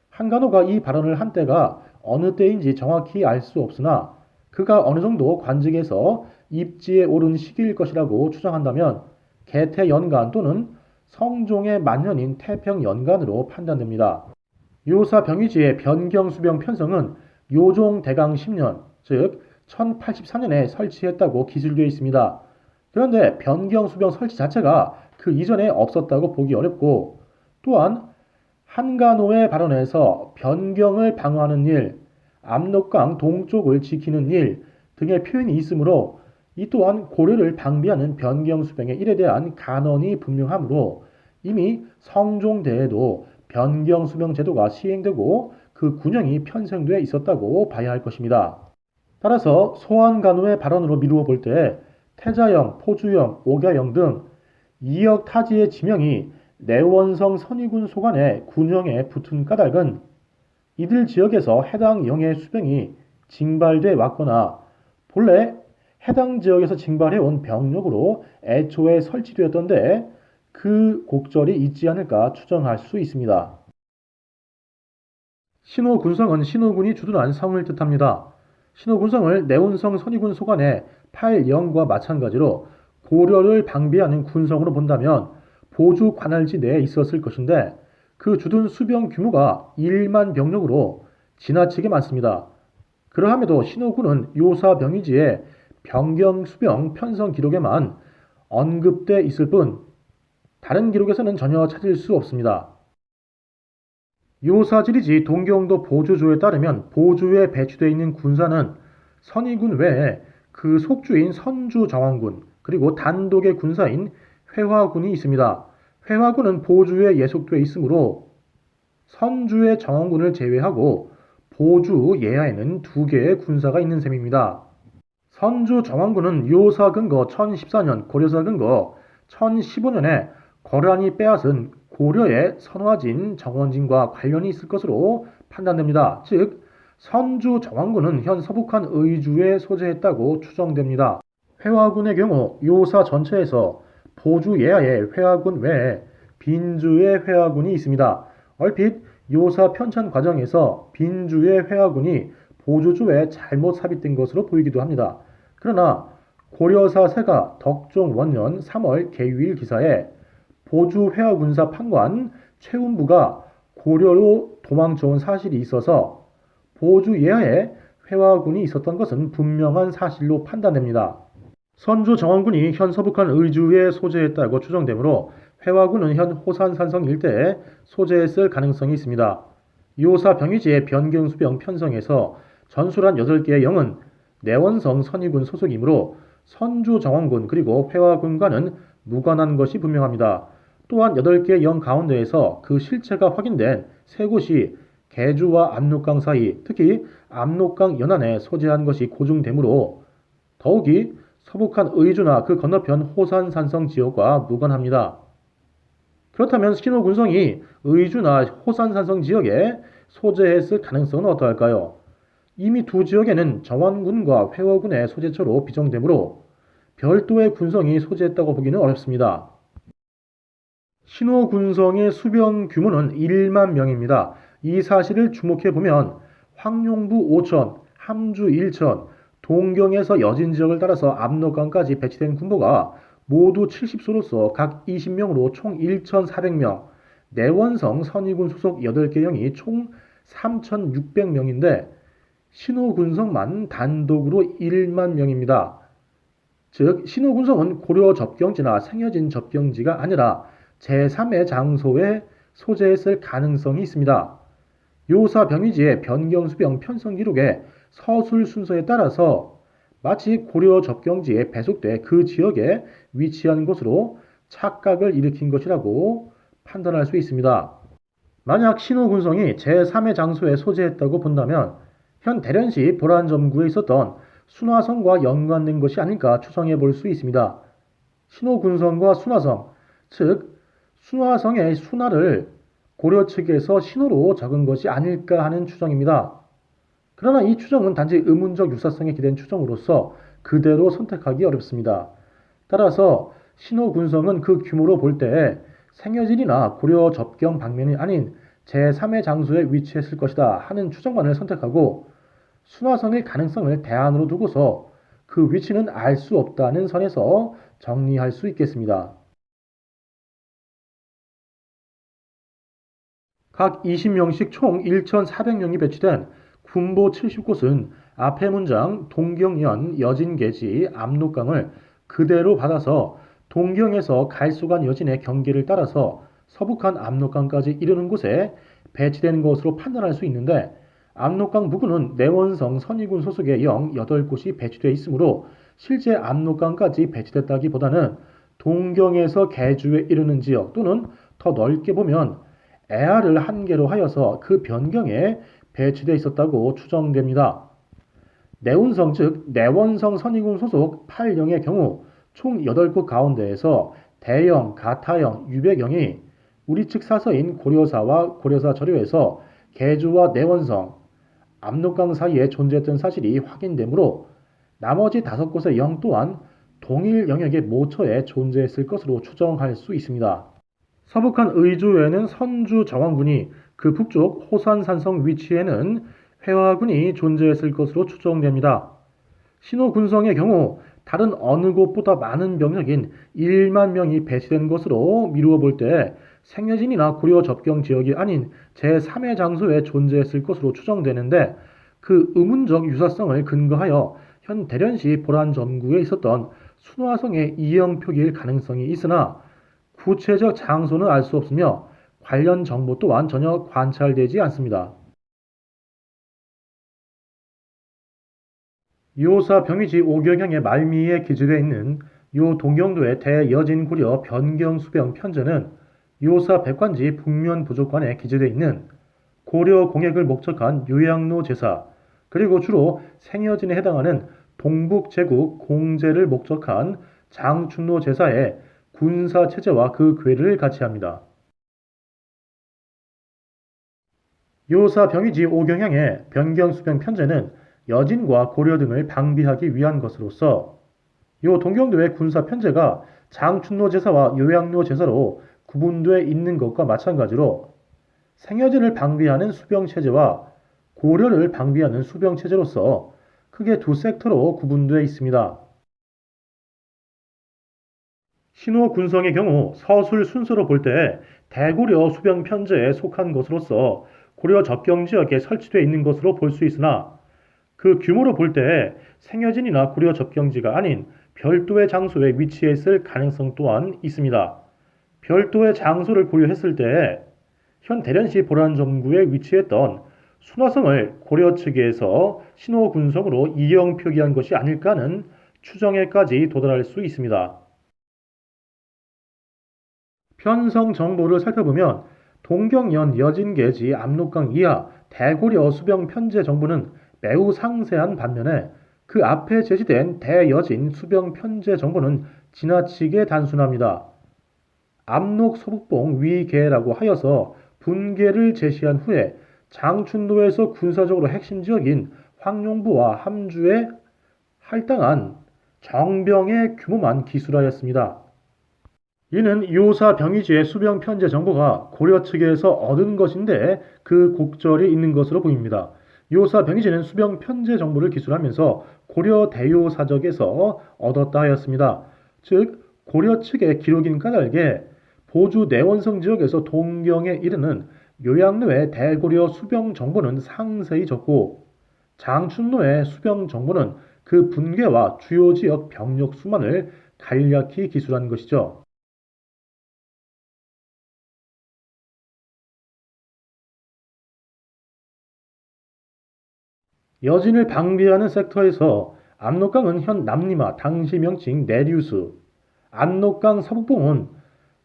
한간호가 이 발언을 한 때가 어느 때인지 정확히 알 수 없으나 그가 어느 정도 관직에서 입지에 오른 시기일 것이라고 추정한다면 개태연간 또는 성종의 만년인 태평연간으로 판단됩니다. 요사 병위지의 변경수병 편성은 요종 대강 10년, 즉 1084년에 설치했다고 기술되어 있습니다. 그런데 변경수병 설치 자체가 그 이전에 없었다고 보기 어렵고, 또한 한간호의 발언에서 변경을 방어하는 일, 압록강 동쪽을 지키는 일 등의 표현이 있으므로 이 또한 고려를 방비하는 변경수병의 일에 대한 간언이 분명하므로 이미 성종대에도 변경수병 제도가 시행되고 그 군형이 편성되어 있었다고 봐야 할 것입니다. 따라서 소환간호의 발언으로 미루어 볼 때 태자영, 포주영, 옥야영 등 이역 타지의 지명이 내원성 선의군 소관의 군형에 붙은 까닭은 이들 지역에서 해당 영의 수병이 징발돼 왔거나 본래 해당 지역에서 징발해온 병력으로 애초에 설치되었던데 그 곡절이 있지 않을까 추정할 수 있습니다. 신호군성은 신호군이 주둔한 성을 뜻합니다. 신호군성을 내원성 선의군 소관의 8영과 마찬가지로 고려를 방비하는 군성으로 본다면 보주 관할지 내에 있었을 것인데 그 주둔 수병 규모가 1만 병력으로 지나치게 많습니다. 그러함에도 신호군은 요사 병위지의 병경 수병 편성 기록에만 언급돼 있을 뿐 다른 기록에서는 전혀 찾을 수 없습니다. 요사지리지 동경도 보주조에 따르면 보주에 배치되어 있는 군사는 선의군 외에 그 속주인 선주정원군 그리고 단독의 군사인 회화군이 있습니다. 회화군은 보주에 예속되어 있으므로 선주의 정원군을 제외하고 보주 예하에는 2개의 군사가 있는 셈입니다. 선주 정원군은 요사 근거 1014년, 고려사 근거 1015년에 거란이 빼앗은 고려의 선화진, 정원진과 관련이 있을 것으로 판단됩니다. 즉, 선주 정원군은 현 서북한 의주에 소재했다고 추정됩니다. 회화군의 경우 요사 전체에서 보주 예하의 회화군 외에 빈주의 회화군이 있습니다. 얼핏 요사 편찬 과정에서 빈주의 회화군이 보주주에 잘못 삽입된 것으로 보이기도 합니다. 그러나 고려사 세가 덕종 원년 3월 계유일 기사에 보주 회화군사 판관 최운부가 고려로 도망쳐온 사실이 있어서 보주 예하에 회화군이 있었던 것은 분명한 사실로 판단됩니다. 선주 정원군이 현 서북한 의주에 소재했다고 추정되므로 회화군은 현 호산산성 일대에 소재했을 가능성이 있습니다. 요사 병위지의 변경수병 편성에서 전술한 8개의 영은 내원성 선의군 소속이므로 선주 정원군 그리고 회화군과는 무관한 것이 분명합니다. 또한 8개의 영 가운데에서 그 실체가 확인된 3곳이 개주와 압록강 사이, 특히 압록강 연안에 소재한 것이 고증되므로 더욱이 서북한 의주나 그 건너편 호산산성 지역과 무관합니다. 그렇다면 신호군성이 의주나 호산산성 지역에 소재했을 가능성은 어떠할까요? 이미 두 지역에는 정원군과 회화군의 소재처로 비정되므로 별도의 군성이 소재했다고 보기는 어렵습니다. 신호군성의 수병 규모는 1만 명입니다. 이 사실을 주목해보면 황룡부 5천, 함주 1천, 동경에서 여진 지역을 따라서 압록강까지 배치된 군보가 모두 70소로서 각 20명으로 총 1,400명, 내원성 선의군 소속 8개 영이 총 3,600명인데 신호군성만 단독으로 1만 명입니다. 즉 신호군성은 고려 접경지나 생여진 접경지가 아니라 제3의 장소에 소재했을 가능성이 있습니다. 요사 병위지의 변경수병 편성 기록의 서술 순서에 따라서 마치 고려 접경지에 배속돼 그 지역에 위치한 것으로 착각을 일으킨 것이라고 판단할 수 있습니다. 만약 신호군성이 제3의 장소에 소재했다고 본다면 현 대련시 보란점구에 있었던 순화성과 연관된 것이 아닐까 추정해 볼 수 있습니다. 신호군성과 순화성, 즉 순화성의 순화를 고려 측에서 신호로 적은 것이 아닐까 하는 추정입니다. 그러나 이 추정은 단지 의문적 유사성에 기댄 추정으로서 그대로 선택하기 어렵습니다. 따라서 신호군성은 그 규모로 볼 때 생여진이나 고려 접경 방면이 아닌 제3의 장소에 위치했을 것이다 하는 추정만을 선택하고 순화성의 가능성을 대안으로 두고서 그 위치는 알 수 없다는 선에서 정리할 수 있겠습니다. 각 20명씩 총 1,400명이 배치된 군보 70곳은 앞의 문장 동경연 여진계지 압록강을 그대로 받아서 동경에서 갈수간 여진의 경계를 따라서 서북한 압록강까지 이르는 곳에 배치된 것으로 판단할 수 있는데 압록강 부근은 내원성 선의군 소속의 영 8곳이 배치되어 있으므로 실제 압록강까지 배치됐다기보다는 동경에서 계주에 이르는 지역 또는 더 넓게 보면 애아를 한계로 하여서 그 변경에 배치되어 있었다고 추정됩니다. 내운성 즉 내원성 선의군 소속 8영의 경우 총 8곳 가운데에서 대영, 가타영, 유백영이 우리 측 사서인 고려사와 고려사 자료에서 계주와 내원성, 압록강 사이에 존재했던 사실이 확인되므로 나머지 5곳의 영 또한 동일 영역의 모처에 존재했을 것으로 추정할 수 있습니다. 서북한 의주에는 선주 정왕군이 그 북쪽 호산산성 위치에는 회화군이 존재했을 것으로 추정됩니다. 신호군성의 경우 다른 어느 곳보다 많은 병력인 1만 명이 배치된 것으로 미루어 볼 때 생여진이나 고려 접경 지역이 아닌 제3의 장소에 존재했을 것으로 추정되는데 그 의문적 유사성을 근거하여 현 대련시 보란점구에 있었던 순화성의 이영 표기일 가능성이 있으나 구체적 장소는 알 수 없으며 관련 정보 또한 전혀 관찰되지 않습니다. 요사 병위지 오경향의 말미에 기재되어 있는 요 동경도의 대여진구려 변경수병 편제는 요사 백관지 북면 부족관에 기재되어 있는 고려 공액을 목적한 요양로 제사 그리고 주로 생여진에 해당하는 동북제국 공제를 목적한 장춘로 제사의 군사 체제와 그 궤를 같이 합니다. 요사 병위지 오경향의 변경수병 편제는 여진과 고려 등을 방비하기 위한 것으로서 요 동경도의 군사 편제가 장춘로 제사와 요양로 제사로 구분되어 있는 것과 마찬가지로 생여진을 방비하는 수병 체제와 고려를 방비하는 수병 체제로서 크게 두 섹터로 구분되어 있습니다. 신호 군성의 경우 서술 순서로 볼 때 대고려 수병 편제에 속한 것으로서 고려 접경 지역에 설치되어 있는 것으로 볼 수 있으나 그 규모로 볼 때 생여진이나 고려 접경지가 아닌 별도의 장소에 위치했을 가능성 또한 있습니다. 별도의 장소를 고려했을 때 현 대련시 보란점구에 위치했던 순화성을 고려 측에서 신호군성으로 이영 표기한 것이 아닐까 하는 추정에까지 도달할 수 있습니다. 편성 정보를 살펴보면 동경연 여진계지 압록강 이하 대고려 수병 편제 정보는 매우 상세한 반면에 그 앞에 제시된 대여진 수병 편제 정보는 지나치게 단순합니다. 압록 서북봉 위계라고 하여서 분계를 제시한 후에 장춘도에서 군사적으로 핵심 지역인 황룡부와 함주에 할당한 정병의 규모만 기술하였습니다. 이는 요사 병위지의 수병 편제 정보가 고려 측에서 얻은 것인데 그 곡절이 있는 것으로 보입니다. 요사 병위지는 수병 편제 정보를 기술하면서 고려 대요 사적에서 얻었다 하였습니다. 즉 고려 측의 기록인 까닭에 보주 내원성 지역에서 동경에 이르는 요양로의 대고려 수병 정보는 상세히 적고 장춘로의 수병 정보는 그 분계와 주요 지역 병력 수만을 간략히 기술한 것이죠. 여진을 방비하는 섹터에서 압록강은 현 남리마 당시 명칭 내류수, 압록강 서북봉은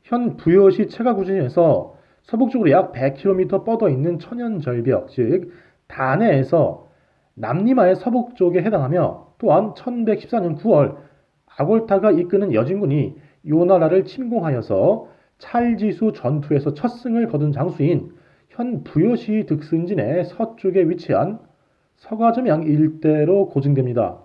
현 부여시 체가구진에서 서북쪽으로 약 100km 뻗어 있는 천연절벽, 즉 단해에서 남리마의 서북쪽에 해당하며 또한 1114년 9월 아골타가 이끄는 여진군이 요 나라를 침공하여서 찰지수 전투에서 첫 승을 거둔 장수인 현 부여시 득승진의 서쪽에 위치한 서가점양 일대로 고증됩니다.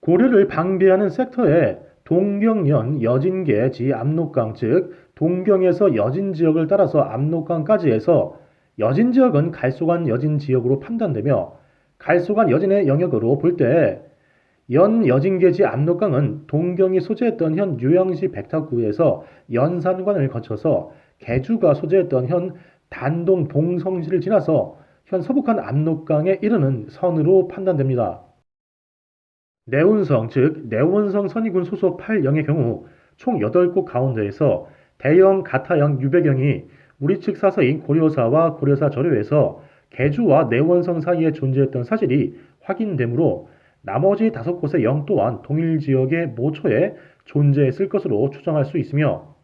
고려를 방비하는 섹터에 동경연 여진계지 압록강 즉 동경에서 여진 지역을 따라서 압록강까지 해서 여진 지역은 갈소관 여진 지역으로 판단되며 갈소관 여진의 영역으로 볼 때 연 여진계지 압록강은 동경이 소재했던 현 유양시 백탁구에서 연산관을 거쳐서 개주가 소재했던 현 단동 봉성시를 지나서 현 서북한 압록강에 이르는 선으로 판단됩니다. 내운성 즉 내원성 선의군 소속 8영의 경우 총 8곳 가운데에서 대영 가타영 유배경이 우리 측 사서인 고려사와 고려사 저료에서 개주와 내원성 사이에 존재했던 사실이 확인되므로 나머지 5곳의 영 또한 동일 지역의 모초에 존재했을 것으로 추정할 수 있으며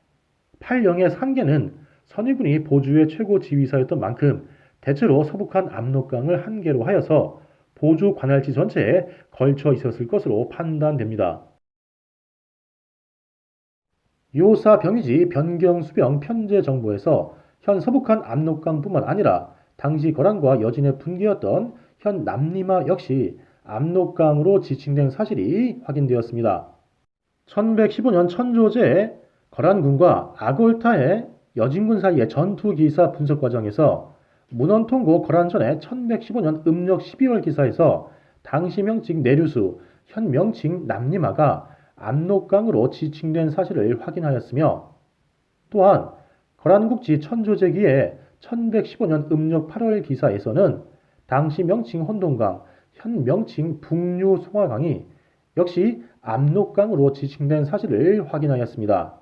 8영의 상계는 선의군이 보주의 최고 지휘사였던 만큼 대체로 서북한 압록강을 한계로 하여서 보주 관할지 전체에 걸쳐 있었을 것으로 판단됩니다. 요사 병이지 변경수병 편제정보에서 현 서북한 압록강뿐만 아니라 당시 거란과 여진의 분기였던 현 남리마 역시 압록강으로 지칭된 사실이 확인되었습니다. 1115년 천조제에 거란군과 아골타의 여진군 사이의 전투기사 분석 과정에서 문헌통고 거란전의 1115년 음력 12월 기사에서 당시 명칭 내류수, 현 명칭 남리마가 압록강으로 지칭된 사실을 확인하였으며 또한 거란국지 천조제기의 1115년 음력 8월 기사에서는 당시 명칭 혼동강, 현 명칭 북류 송화강이 역시 압록강으로 지칭된 사실을 확인하였습니다.